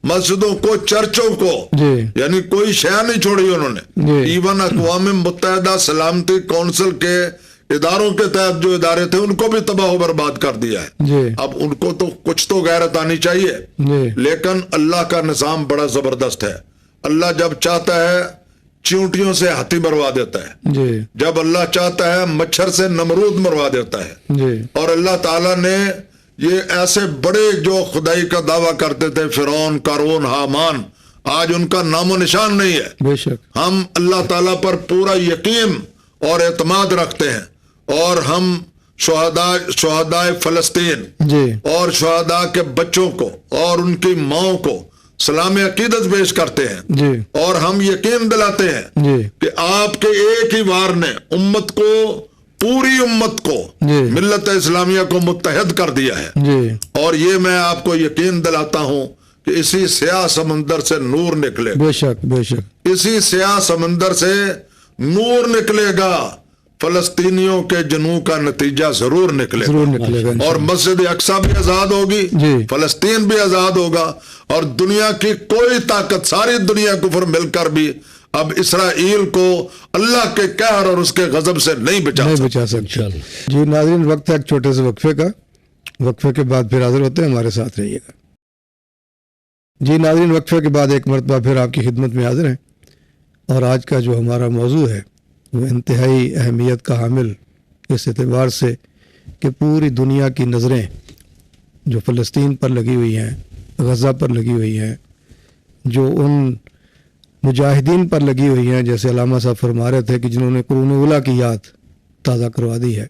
مسجدوں کو، چرچوں کو، جی یعنی کوئی شے نہیں چھوڑی انہوں نے، جی۔ ایون اقوام متحدہ سلامتی کونسل کے اداروں کے تحت جو ادارے تھے ان کو بھی تباہ و برباد کر دیا ہے۔ جی اب ان کو تو کچھ تو غیرت آنی چاہیے، جی لیکن اللہ کا نظام بڑا زبردست ہے۔ اللہ جب چاہتا ہے چیونٹیوں سے ہاتھی مروا دیتا ہے، جی جب اللہ چاہتا ہے مچھر سے نمرود مروا دیتا ہے، جی اور اللہ تعالیٰ نے یہ ایسے بڑے جو خدائی کا دعویٰ کرتے تھے، فرعون، قارون، حامان، آج ان کا نام و نشان نہیں ہے۔ بے شک، ہم اللہ تعالیٰ پر پورا یقین اور اعتماد رکھتے ہیں، اور ہم شہداء فلسطین جی اور شہداء کے بچوں کو اور ان کی ماؤں کو سلام عقیدت پیش کرتے ہیں، جی اور ہم یقین دلاتے ہیں جی کہ آپ کے ایک ہی وار نے امت کو، پوری امت کو، جی ملت اسلامیہ کو متحد کر دیا ہے، جی اور یہ میں آپ کو یقین دلاتا ہوں کہ اسی سیاہ سمندر سے نور نکلے گا، بے شک، بے شک، اسی سیاہ سمندر سے نور نکلے گا، فلسطینیوں کے جنوں کا نتیجہ ضرور نکلے ضرور گا، نکلے گا اور مسجد اقصی بھی آزاد ہوگی، جی۔ فلسطین بھی آزاد ہوگا، اور دنیا کی کوئی طاقت، ساری دنیا کفر مل کر بھی اب اسرائیل کو اللہ کے قہر اور اس کے غضب سے نہیں بچا نہیں سکتا۔ بچا سکتے۔ انشاءاللہ۔ جی ناظرین، وقت ہے ایک چھوٹے سے وقفے کا، وقفے کے بعد پھر حاضر ہوتے ہیں، ہمارے ساتھ رہیے گا۔ جی ناظرین، وقفے کے بعد ایک مرتبہ پھر آپ کی خدمت میں حاضر ہیں، اور آج کا جو ہمارا موضوع ہے وہ انتہائی اہمیت کا حامل اس اعتبار سے کہ پوری دنیا کی نظریں جو فلسطین پر لگی ہوئی ہیں، غزہ پر لگی ہوئی ہیں، جو ان مجاہدین پر لگی ہوئی ہیں، جیسے علامہ صاحب فرما رہے تھے کہ جنہوں نے قرون اولیٰ کی یاد تازہ کروا دی ہے،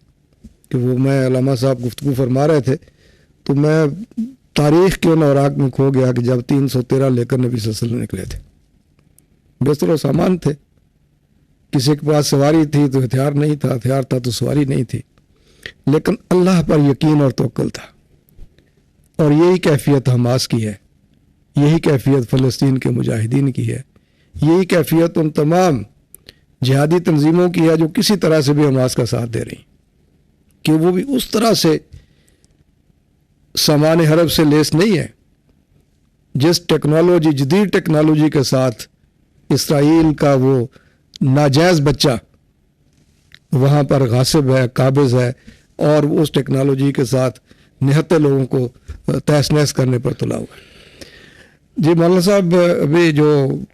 کہ وہ میں علامہ صاحب گفتگو فرما رہے تھے تو میں تاریخ کے ان اوراق میں کھو گیا کہ جب 313 لے کر نبی صلی اللہ علیہ وسلم نکلے تھے، بستر و سامان تھے، کسی کے پاس سواری تھی تو ہتھیار نہیں تھا، ہتھیار تھا تو سواری نہیں تھی، لیکن اللہ پر یقین اور توکل تھا، اور یہی کیفیت حماس کی ہے، یہی کیفیت فلسطین کے مجاہدین کی ہے، یہی کیفیت ان تمام جہادی تنظیموں کی ہے جو کسی طرح سے بھی حماس کا ساتھ دے رہی، کہ وہ بھی اس طرح سے سامان حرب سے لیس نہیں ہے جس ٹیکنالوجی، جدید ٹیکنالوجی کے ساتھ اسرائیل کا وہ ناجائز بچہ وہاں پر غاصب ہے، قابض ہے، اور اس ٹیکنالوجی کے ساتھ نہتے لوگوں کو تہس نہس کرنے پر تلا ہوا ہے۔ جی مولانا صاحب، ابھی جو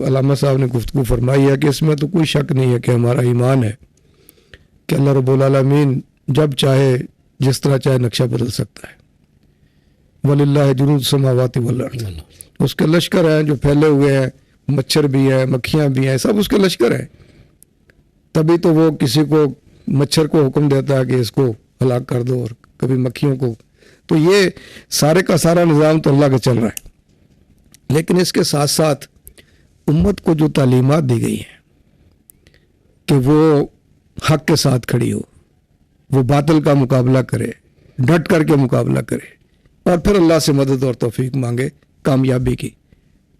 علامہ صاحب نے گفتگو فرمائی ہے کہ اس میں تو کوئی شک نہیں ہے کہ ہمارا ایمان ہے کہ اللہ رب العالمین جب چاہے جس طرح چاہے نقشہ بدل سکتا ہے، وَلِلَّهِ جُنُودُ السَّمَاوَاتِ وَالْأَرْضِ، اس کے لشکر ہیں جو پھیلے ہوئے ہیں، مچھر بھی ہیں، مکھیاں بھی ہیں، سب اس کے لشکر ہیں، تبھی تو وہ کسی کو مچھر کو حکم دیتا ہے کہ اس کو ہلاک کر دو، اور کبھی مکھیوں کو، تو یہ سارے کا سارا نظام تو اللہ کا چل رہا ہے، لیکن اس کے ساتھ ساتھ امت کو جو تعلیمات دی گئی ہیں کہ وہ حق کے ساتھ کھڑی ہو، وہ باطل کا مقابلہ کرے، ڈٹ کر کے مقابلہ کرے، اور پھر اللہ سے مدد اور توفیق مانگے کامیابی کی.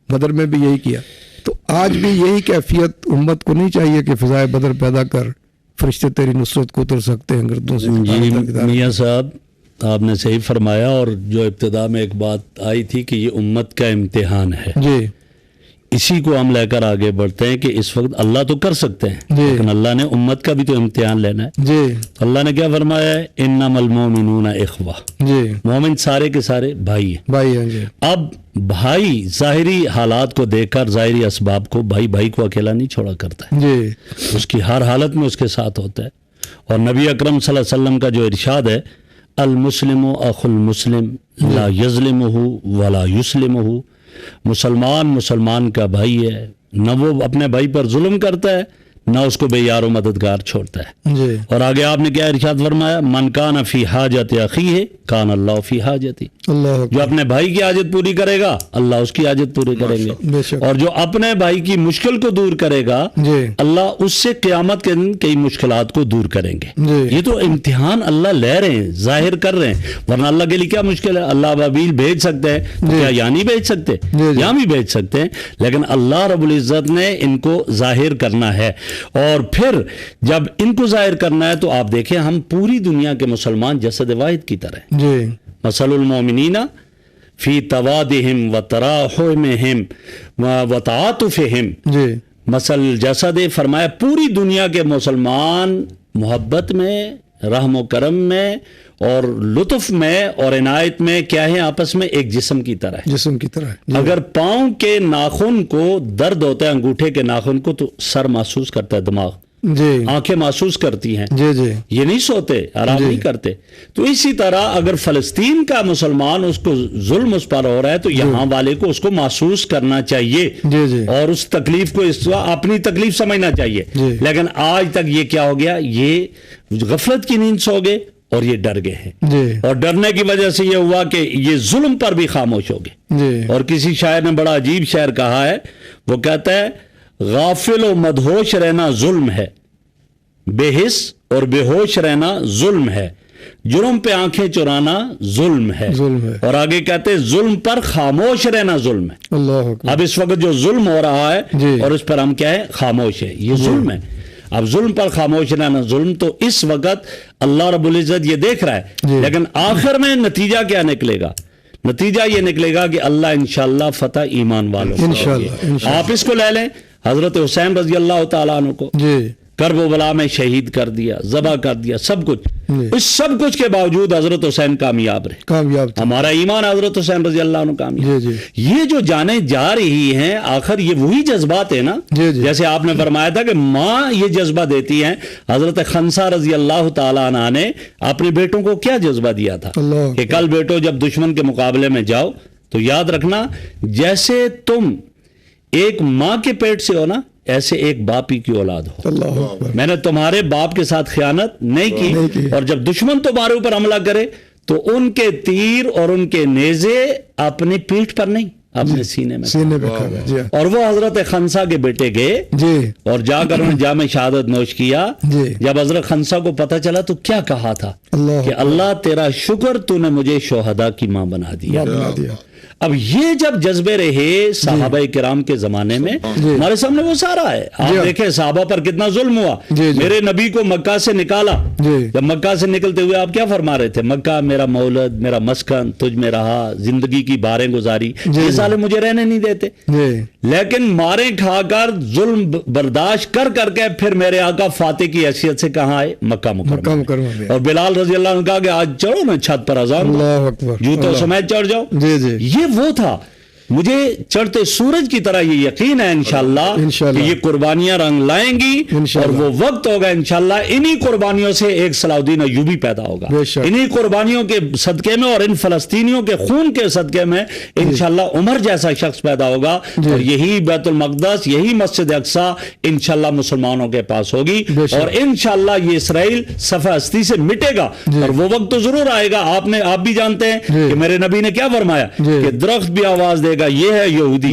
بدر میں بھی یہی کیا. تو آج بھی یہی کیفیت امت کو نہیں چاہیے کہ فضائے بدر پیدا کر فرشتے تیری نصرت کو اتر سکتے ہیں گردوں سے. جی میاں صاحب آپ نے صحیح فرمایا. اور جو ابتدا میں ایک بات آئی تھی کہ یہ امت کا امتحان ہے, جی اسی کو ہم لے کر آگے بڑھتے ہیں کہ اس وقت اللہ تو کر سکتے ہیں لیکن اللہ نے امت کا بھی تو امتحان لینا ہے. جی اللہ نے کیا فرمایا ہے, انما المومنون اخوہ, جی مومن سارے کے سارے بھائی ہیں. بھائی ہیں. جی اب بھائی ظاہری حالات کو دیکھ کر, ظاہری اسباب کو, بھائی کو اکیلا نہیں چھوڑا کرتا ہے, جی اس کی ہر حالت میں اس کے ساتھ ہوتا ہے. اور نبی اکرم صلی اللہ علیہ وسلم کا جو ارشاد ہے, المسلم اخو المسلم لا یظلمہ ولا یسلمہ, مسلمان کا بھائی ہے, نہ وہ اپنے بھائی پر ظلم کرتا ہے نہ اس کو بے یار و مددگار چھوڑتا ہے. جی اور آگے آپ نے کیا ارشاد فرمایا, من کان فی حاجت اخیہ کان اللہ فی حاجتی, اللہ جو اپنے بھائی کی حاجت پوری کرے گا اللہ اس کی حاجت پوری کریں گے, بے شک. اور جو اپنے بھائی کی مشکل کو دور کرے گا جی اللہ اس سے قیامت کے دن کئی مشکلات کو دور کریں گے. جی یہ تو امتحان اللہ لے رہے ہیں, ظاہر کر رہے ہیں, ورنہ اللہ کے لیے کیا مشکل ہے. اللہ ابابیل بھیج سکتے ہیں تو کیا یہاں نہیں بھیج سکتے؟ جی. یہاں بھی بھیج سکتے ہیں, لیکن اللہ رب العزت نے ان کو ظاہر کرنا ہے. اور پھر جب ان کو ظاہر کرنا ہے تو آپ دیکھیں ہم پوری دنیا کے مسلمان جسد واحد کی طرح. جی مثل المومنین فی توادہم و تراحمہم و تعاطفہم جی مثل جسد, فرمایا پوری دنیا کے مسلمان محبت میں, رحم و کرم میں اور لطف میں اور عنایت میں کیا ہے, آپس میں ایک جسم کی طرح ہے. جسم کی طرح. جی. اگر پاؤں کے ناخن کو درد ہوتا ہے, انگوٹھے کے ناخن کو, تو سر محسوس کرتا ہے, دماغ, جی آنکھیں محسوس کرتی ہیں, جی جی یہ نہیں سوتے, آرام نہیں کرتے. تو اسی طرح اگر فلسطین کا مسلمان اس کو ظلم اس پر ہو رہا ہے تو یہاں والے کو اس کو محسوس کرنا چاہیے جی جی اور اس تکلیف کو اپنی تکلیف سمجھنا چاہیے. جی. لیکن آج تک یہ کیا ہو گیا, یہ غفلت کی نیند سو گئے اور یہ ڈر گئے ہیں, جی اور ڈرنے کی وجہ سے یہ ہوا کہ یہ ظلم پر بھی خاموش ہو گئے. جی اور کسی شاعر نے بڑا عجیب شعر کہا ہے, وہ کہتا ہے غافل و مدہوش رہنا ظلم ہے, بے حس اور بے ہوش رہنا ظلم ہے, جرم پہ آنکھیں چرانا ظلم ہے. ظلم ہے. اور آگے کہتے ہیں ظلم پر خاموش رہنا ظلم ہے. اللہ اکبر. اب اس وقت جو ظلم ہو رہا ہے جی. اور اس پر ہم کیا ہے, خاموش ہے, یہ ظلم ہے. اب ظلم پر خاموش رہنا ظلم, تو اس وقت اللہ رب العزت یہ دیکھ رہا ہے. جی. لیکن آخر میں نتیجہ کیا نکلے گا, نتیجہ یہ نکلے گا کہ اللہ انشاءاللہ فتح ایمان والوں کو انشاءاللہ. آپ اس کو لے لیں, حضرت حسین رضی اللہ تعالیٰ عنہ کو جی کرب و بلا میں شہید کر دیا, ذبح کر دیا, سب کچھ. جی. اس سب کچھ کے باوجود حضرت حسین کامیاب رہے. کامیاب تھا. ہمارا ایمان حضرت حسین رضی اللہ عنہ کامیاب. جی جی یہ جو جانیں جا رہی ہیں آخر یہ وہی جذبات ہیں نا. جی جی جیسے آپ نے فرمایا تھا کہ ماں یہ جذبہ دیتی ہیں. حضرت خنسا رضی اللہ تعالیٰ عنہ نے اپنے بیٹوں کو کیا جذبہ دیا تھا اللہ کہ کل بیٹو جب دشمن کے مقابلے میں جاؤ تو یاد رکھنا جیسے تم ایک ماں کے پیٹ سے ہو نا, ایسے ایک باپ ہی کی اولاد ہو. اللہ اکبر. میں نے تمہارے باپ کے ساتھ خیانت نہیں کی, اور جب دشمن تمہارے اوپر حملہ کرے تو ان کے تیر اور ان کے نیزے اپنی پیٹھ پر نہیں, اپنے سینے میں. سینے پہ کھا گیا. جی اور وہ حضرت خنسا کے بیٹے گئے جی اور جا کر انہوں نے جام شہادت نوش کیا. جی. جب حضرت خنسا کو پتہ چلا تو کیا کہا تھا اللہ کہ اللہ تیرا شکر تو نے مجھے شہداء کی ماں بنا دیا. بنا دیا. اب یہ جب جذبے رہے صحابہ کرام کے زمانے میں, ہمارے سامنے وہ سارا ہے. آپ دیکھیں صحابہ پر کتنا ظلم ہوا. میرے نبی کو مکہ سے نکالا, جب مکہ سے نکلتے ہوئے آپ کیا فرما رہے تھے, مکہ میرا مولد, میرا مسکن, تجھ میں رہا, زندگی کی باریں گزاری, یہ سالے مجھے رہنے نہیں دیتے. لیکن مارے کھا کر ظلم برداشت کر کر کے پھر میرے آقا فاتح کی حیثیت سے کہاں آئے, مکہ مکرمہ. اور بلال رضی اللہ عنہ کہا کہ آج چڑھو نا چھت پر اذان, اللہ اکبر, جوتوں سمیت چڑھ جاؤ. جی جی یہ وہ تھا. مجھے چڑھتے سورج کی طرح یہ یقین ہے انشاءاللہ کہ یہ قربانیاں رنگ لائیں گی, اور وہ وقت ہوگا انشاءاللہ انہی قربانیوں سے ایک صلاح الدین ایوبی پیدا ہوگا. انہی قربانیوں کے صدقے میں اور ان فلسطینیوں کے خون کے صدقے میں انشاءاللہ عمر جیسا شخص پیدا ہوگا, اور یہی بیت المقدس, یہی مسجد اقصی انشاءاللہ مسلمانوں کے پاس ہوگی, اور انشاءاللہ یہ اسرائیل صفحہ ہستی سے مٹے گا. اور وہ وقت تو ضرور آئے گا. آپ بھی جانتے ہیں کہ میرے نبی نے کیا فرمایا کہ درخت بھی آواز دے گا یہ ہے یہودی,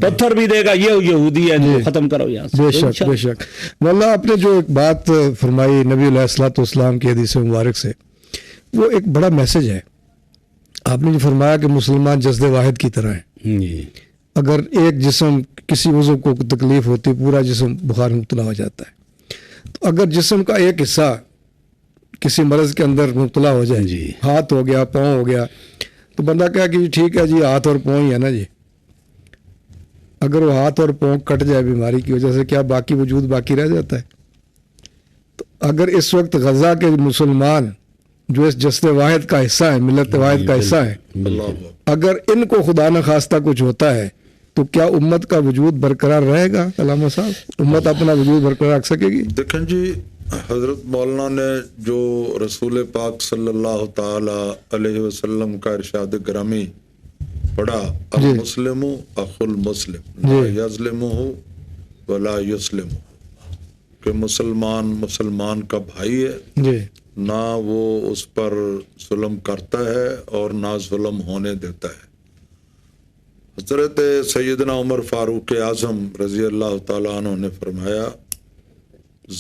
پتھر بھی دے گا یہ یہودی ہے, ختم کرو یہاں سے. بے شک بے شک. واللہ آپ نے جو ایک بات فرمائی نبی علیہ الصلوۃ والسلام کی حدیث مبارک سے, وہ ایک بڑا میسج ہے. آپ نے جو فرمایا کہ مسلمان جسد واحد کی طرح ہیں، جی اگر ایک جسم کسی عضو کو تکلیف ہوتی پورا جسم بخار میں مبتلا ہو جاتا ہے، تو اگر جسم کا ایک حصہ کسی مرض کے اندر مبتلا ہو جائے، جی ہاتھ ہو گیا، پاؤں ہو گیا، تو بندہ کہا کہ ٹھیک ہے جی ہاتھ اور پاؤں ہی ہے نا جی، اگر وہ ہاتھ اور پاؤں کٹ جائے بیماری کی وجہ سے، کیا باقی وجود باقی رہ جاتا ہے؟ تو اگر اس وقت غزہ کے مسلمان جو اس جسد واحد کا حصہ ہے، ملت واحد کا حصہ ہے، بالکل اگر ان کو خدا نخواستہ کچھ ہوتا ہے تو کیا امت کا وجود برقرار رہے گا؟ علامہ صاحب، امت اپنا وجود برقرار رکھ سکے گی؟ دیکھیں جی، حضرت مولانا نے جو رسول پاک صلی اللہ تعالی علیہ وسلم کا ارشاد گرامی پڑھا، المسلم اخو المسلم لا یظلمہ ولا یسلمہ، کہ مسلمان کا بھائی ہے، جی نہ وہ اس پر ظلم کرتا ہے اور نہ ظلم ہونے دیتا ہے۔ حضرت سیدنا عمر فاروق اعظم رضی اللہ تعالیٰ عنہ نے فرمایا،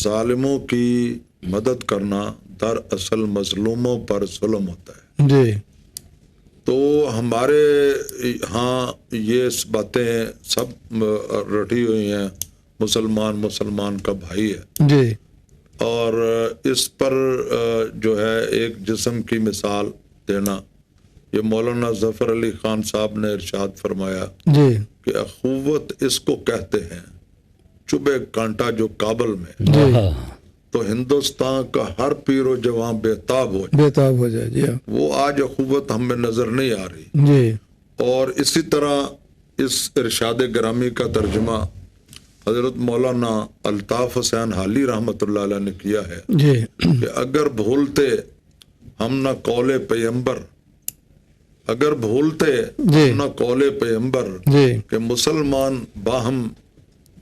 ظالموں کی مدد کرنا دراصل مظلوموں پر ظلم ہوتا ہے۔ جی تو ہمارے ہاں یہ باتیں سب رٹی ہوئی ہیں، مسلمان کا بھائی ہے، جی اور اس پر جو ہے ایک جسم کی مثال دینا، یہ مولانا ظفر علی خان صاحب نے ارشاد فرمایا جی کہ اخوت اس کو کہتے ہیں چبھے کانٹا جو کابل میں، جی تو ہندوستان کا ہر پیر و جوان بےتاب ہو جائے، بےتاب ہو جائے، جی وہ آج اخوت ہمیں نظر نہیں آ رہی۔ جی اور اسی طرح اس ارشاد گرامی کا ترجمہ حضرت مولانا الطاف حسین حالی رحمۃ اللہ علیہ نے کیا ہے جی کہ اگر بھولتے ہم نہ قول پیغمبر، اگر بھولتے جی ہم نہ قول پیغمبر جی کہ مسلمان باہم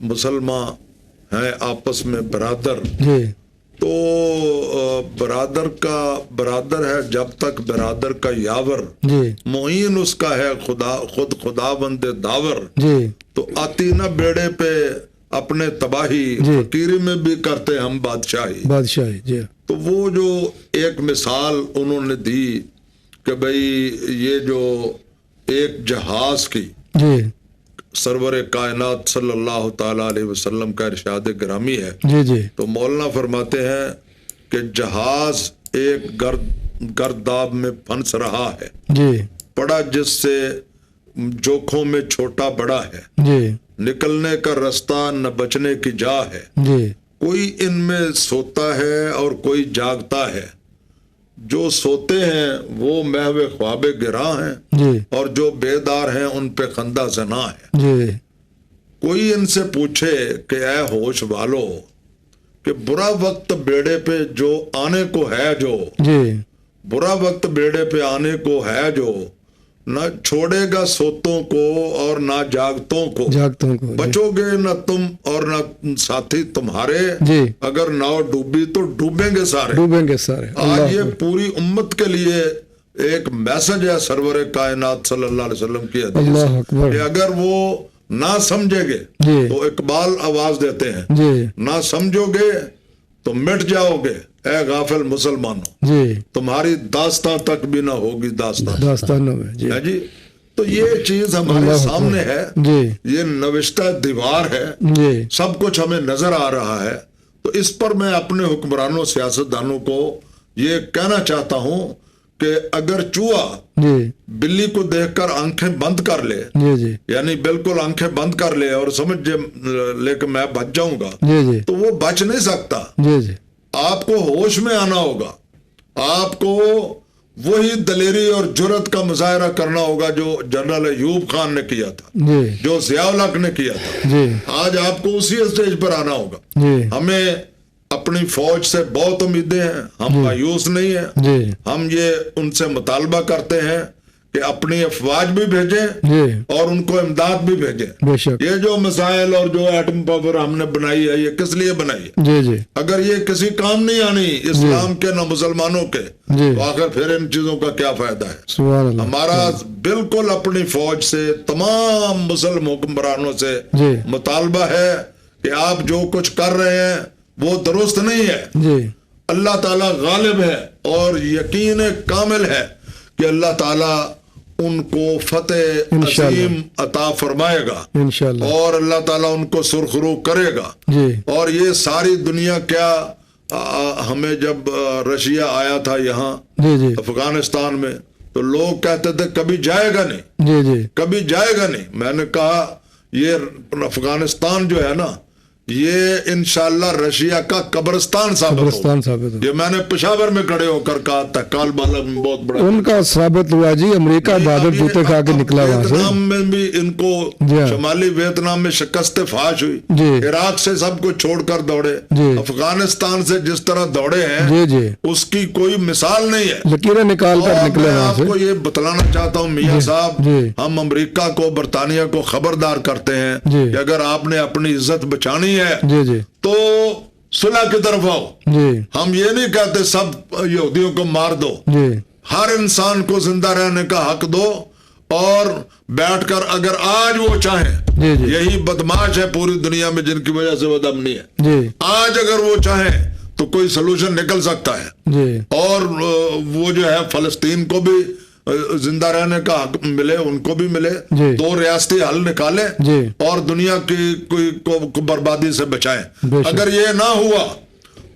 مسلمان ہیں آپس میں برادر، جی تو برادر ہے جب تک برادر کا یاور، جی معین اس کا ہے خود خدا بند داور، جی تو آتی نہ بیڑے پہ اپنے تباہی، فقیری میں بھی کرتے ہم بادشاہی۔ بادشاہی، جی تو وہ جو ایک مثال انہوں نے دی کہ بھئی یہ جو ایک جہاز کی جی سرور کائنات صلی اللہ تعالی علیہ وسلم کا ارشاد گرامی ہے، جی جی تو مولانا فرماتے ہیں کہ جہاز ایک گرداب میں پھنس رہا ہے، جی پڑا جس سے جوکھوں میں چھوٹا بڑا ہے، جی نکلنے کا رستہ نہ بچنے کی جا ہے، جی کوئی ان میں سوتا ہے اور کوئی جاگتا ہے، جو سوتے ہیں وہ محو خواب گراں ہیں، جی اور جو بیدار ہیں ان پہ خندہ زنا ہے۔ جی کوئی ان سے پوچھے کہ اے ہوش والو، کہ برا وقت بیڑے پہ جو آنے کو ہے، جو جی برا وقت بیڑے پہ آنے کو ہے، جو نہ چھوڑے گا سوتوں کو اور نہ جاگتوں کو، جاگتوں کو، بچو گے نہ تم اور نہ ساتھی تمہارے، جی اگر ناؤ ڈوبی تو ڈوبیں گے سارے۔ ڈوبیں گے سارے۔ آج یہ پوری امت کے لیے ایک میسج ہے سرور کائنات صلی اللہ علیہ وسلم کی حدیث اللہ اکبر۔ کہ اگر وہ نہ سمجھے گے جی تو اقبال آواز دیتے ہیں، جی نہ سمجھو گے تو مٹ جاؤ گے اے غافل مسلمانوں، جی تمہاری داستان تک بھی نہ ہوگی داستان۔ داستانوں میں، جی ہے جی، تو یہ چیز ہمارے اللہ سامنے ہے، جی یہ نوشتہ دیوار ہے، جی سب کچھ ہمیں نظر آ رہا ہے۔ تو اس پر میں اپنے حکمرانوں سیاستدانوں کو یہ کہنا چاہتا ہوں کہ اگر چوہا جی بلی کو دیکھ کر آنکھیں بند کر لے، جی جی یعنی بالکل آنکھیں بند کر لے اور سمجھ لے کہ میں بچ جاؤں گا، جی جی تو وہ بچ نہیں سکتا۔ جی جی آپ کو ہوش میں آنا ہوگا، آپ کو وہی دلیری اور جرت کا مظاہرہ کرنا ہوگا جو جنرل ایوب خان نے کیا تھا، جی جو ضیاء الحق نے کیا تھا۔ جی آج آپ کو اسی اسٹیج پر آنا ہوگا۔ جی ہمیں اپنی فوج سے بہت امیدیں ہیں، ہم مایوس نہیں ہیں، جی ہم یہ ان سے مطالبہ کرتے ہیں کہ اپنی افواج بھی بھیجیں جی اور ان کو امداد بھی بھیجیں۔ بے شک، یہ جو مسائل اور جو ایٹم پاور ہم نے بنائی ہے، یہ کس لیے بنائی ہے؟ جی جی اگر یہ کسی کام نہیں آنی اسلام کے نہ مسلمانوں کے، جی تو آخر پھر ان چیزوں کا کیا فائدہ ہے؟ سبحان اللہ۔ ہمارا بالکل اپنی فوج سے، تمام مسلم حکمرانوں سے جی مطالبہ ہے کہ آپ جو کچھ کر رہے ہیں وہ درست نہیں ہے۔ جی اللہ تعالیٰ غالب ہے اور یقین کامل ہے کہ اللہ تعالیٰ ان کو فتح عظیم عطا فرمائے گا انشاءاللہ، اور اللہ تعالیٰ ان کو سرخرو کرے گا. جی اور یہ ساری دنیا کیا ہمیں جب رشیا آیا تھا یہاں جی جی افغانستان میں تو لوگ کہتے تھے کبھی جائے گا نہیں، جی جی کبھی جائے گا نہیں. میں نے کہا یہ افغانستان جو ہے نا یہ انشاءاللہ رشیا کا قبرستان ثابت قبرستان ثابت ہو. یہ میں نے پشاور میں کھڑے ہو کر کہا تھا، کال بالا میں بہت بڑا ان کا ثابت ہوا جی. امریکہ بہادر جوتے کھا کے نکلا وہاں سے. ویتنام میں بھی ان کو جی ہاں. شمالی ویتنام میں شکست فاش ہوئی، جی عراق سے سب کو چھوڑ کر دوڑے، جی افغانستان سے جس طرح دوڑے ہیں جی جی اس کی کوئی مثال نہیں ہے. لکیریں نکال کر اور نکلے میں وہاں آپ سے. کو یہ بتلانا چاہتا ہوں میاں صاحب، جی ہم امریکہ کو برطانیہ کو خبردار کرتے ہیں جی کہ اگر آپ نے اپنی عزت بچانی ہے جی جی تو صلح کی طرف آؤ. جی ہم یہ نہیں کہتے سب یہودیوں کو مار دو، جی ہر انسان کو زندہ رہنے کا حق دو، اور بیٹھ کر اگر آج وہ چاہیں، جی جی یہی بدماش ہے پوری دنیا میں جن کی وجہ سے بد امنی ہے، جی آج اگر وہ چاہیں تو کوئی سلوشن نکل سکتا ہے. جی اور وہ جو ہے فلسطین کو بھی زندہ رہنے کا حق ملے، ان کو بھی ملے، جی 2 ریاستی حل نکالے جی اور دنیا کی کوئی کو بربادی سے بچائیں. بے شک. اگر یہ نہ ہوا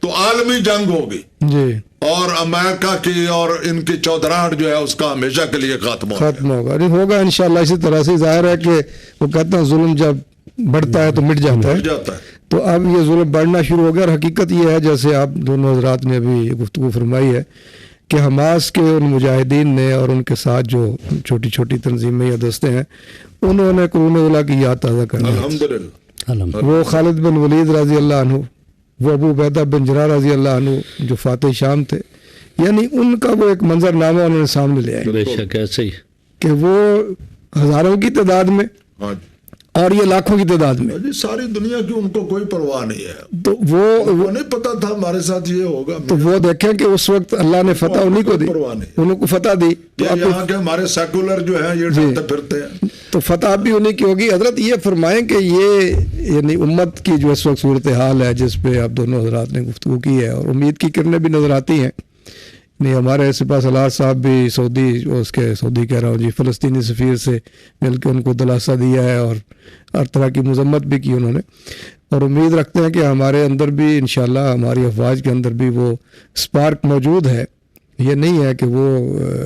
تو عالمی جنگ ہوگی جی اور امریکہ کی اور ان کی چودراہٹ جو ہے اس کا ہمیشہ کے لیے خاتمہ ہوگا. ختم ہوگا. نہیں ہوگا انشاءاللہ. اسی طرح سے ظاہر ہے کہ وہ کہتے ہیں ظلم جب بڑھتا ہے تو مٹ جاتا ہے. ہو جاتا ہے. تو اب یہ ظلم بڑھنا شروع ہو گیا. اور حقیقت یہ ہے جیسے آپ دونوں حضرات نے ابھی گفتگو فرمائی ہے کہ حماس کے ان مجاہدین نے اور ان کے ساتھ جو چھوٹی چھوٹی تنظیمیں یا دستے ہیں انہوں نے قرون اولیٰ کی یاد تازہ کرنا. الحمدللہ. وہ خالد بن ولید رضی اللہ عنہ، وہ ابو عبیدہ بن جراح رضی اللہ عنہ جو فاتح شام تھے، یعنی ان کا وہ ایک منظر نامہ انہوں نے سامنے لے آئے بے شک ایسے ہی کہ وہ ہزاروں کی تعداد میں ہاں اور یہ لاکھوں کی تعداد میں. جی ساری دنیا کی ان کو کوئی پرواہ نہیں ہے. تو وہ نہیں پتا تھا ہمارے ساتھ یہ ہوگا. تو وہ دیکھیں کہ اس وقت اللہ نے فتح انہیں کو دی، انہوں کو فتح دی. تو اب یہاں کے ہمارے سیکولر جو ہیں یہ ڈرتے پھرتے ہیں. تو فتح بھی انہیں کی ہوگی. حضرت یہ فرمائیں کہ یہ یعنی امت کی جو اس وقت صورتحال ہے جس پہ آپ دونوں حضرات نے گفتگو کی ہے، اور امید کی کرنیں بھی نظر آتی ہیں. نہیں ہمارے سپاہ سالار صاحب بھی سعودی کہہ رہا ہوں جی فلسطینی سفیر سے مل کے ان کو دلاسا دیا ہے اور ہر طرح کی مذمت بھی کی انہوں نے. اور امید رکھتے ہیں کہ ہمارے اندر بھی انشاءاللہ ہماری افواج کے اندر بھی وہ سپارک موجود ہے. یہ نہیں ہے کہ وہ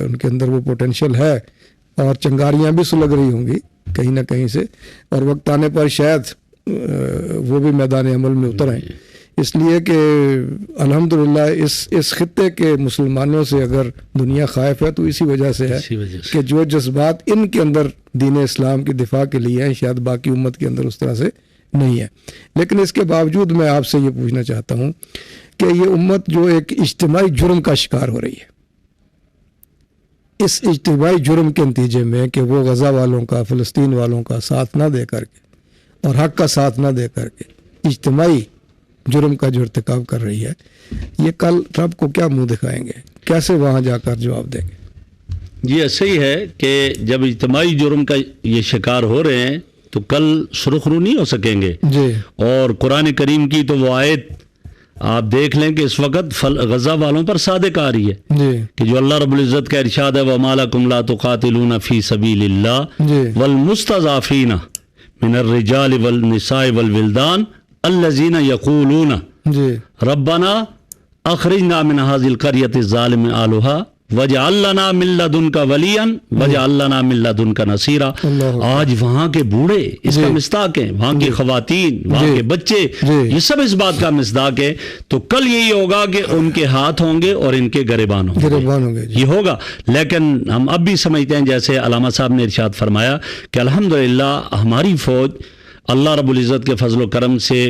ان کے اندر وہ پوٹینشیل ہے، اور چنگاریاں بھی سلگ رہی ہوں گی کہیں نہ کہیں سے، اور وقت آنے پر شاید وہ بھی میدان عمل میں اتر آئیں. اس لیے کہ الحمدللہ اس خطے کے مسلمانوں سے اگر دنیا خائف ہے تو اسی وجہ سے ہے کہ جو جذبات ان کے اندر دین اسلام کی دفاع کے لیے ہیں شاید باقی امت کے اندر اس طرح سے نہیں ہے. لیکن اس کے باوجود میں آپ سے یہ پوچھنا چاہتا ہوں کہ یہ امت جو ایک اجتماعی جرم کا شکار ہو رہی ہے، اس اجتماعی جرم کے نتیجے میں کہ وہ غزہ والوں کا، فلسطین والوں کا ساتھ نہ دے کر کے اور حق کا ساتھ نہ دے کر کے اجتماعی جرم کا جو ارتکاب کر رہی ہے، یہ کل ٹرمپ کو کیا منہ دکھائیں گے، کیسے وہاں جا کر جواب دیں گے؟ یہ ایسے ہی ہے کہ جب اجتماعی جرم کا یہ شکار ہو رہے ہیں تو کل سرخرو نہیں ہو سکیں گے. جی اور قرآن کریم کی تو وہ آیت آپ دیکھ لیں کہ اس وقت غزہ والوں پر صادق آ رہی ہے جی کہ جو اللہ رب العزت کا ارشاد ہے وَمَا لَكُمْ لَا تُقَاتِلُونَ فِي سَبِيلِ اللَّهِ جی وَالْمُسْتَضْعَفِينَ مِنَ الرِّجَالِ وَالنِّسَاءِ وَالْوِلْدَانِ الَّذِينَ يَقُولُونَ جی رَبَّنَا أَخْرِجْنَا مِنْ هَذِهِ الْقَرْيَةِ الظَّالِمِ أَهْلُهَا وَاجْعَلْ لَنَا مِن لَّدُنكَ وَلِيًّا وَاجْعَلْ لَنَا مِن لَّدُنكَ نَصِيرًا. آج وہاں کے بوڑھے اس کا مصداق ہیں، وہاں کی خواتین، وہاں کے بچے، یہ سب اس بات کا مصداق ہے. تو کل یہی ہوگا کہ ان کے ہاتھ ہوں گے اور ان کے گریبان ہوں گے، یہ ہوگا. لیکن ہم اب بھی سمجھتے ہیں جیسے علامہ صاحب نے ارشاد فرمایا کہ الحمدللہ ہماری فوج اللہ رب العزت کے فضل و کرم سے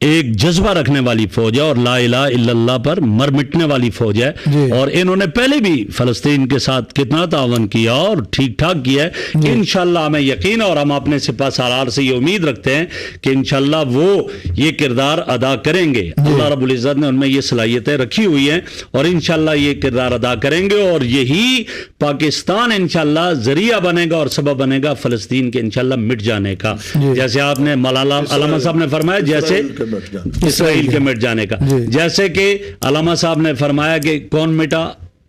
ایک جذبہ رکھنے والی فوج ہے اور لا الہ الا اللہ پر مر مٹنے والی فوج ہے. اور انہوں نے پہلے بھی فلسطین کے ساتھ کتنا تعاون کیا اور ٹھیک ٹھاک کیا ہے. انشاءاللہ ہمیں یقین اور ہم اپنے سپاہ سالار سے یہ امید رکھتے ہیں کہ انشاءاللہ وہ یہ کردار ادا کریں گے. اللہ رب العزت نے ان میں یہ صلاحیتیں رکھی ہوئی ہیں اور انشاءاللہ یہ کردار ادا کریں گے، اور یہی پاکستان انشاءاللہ ذریعہ بنے گا اور سبب بنے گا فلسطین کے انشاءاللہ مٹ جانے کا. جیسے آپ نے مولانا علامہ صاحب نے فرمایا جیسے اسرائیل کے مٹ جانے کا، جیسے کہ علامہ صاحب نے فرمایا کہ کون مٹا،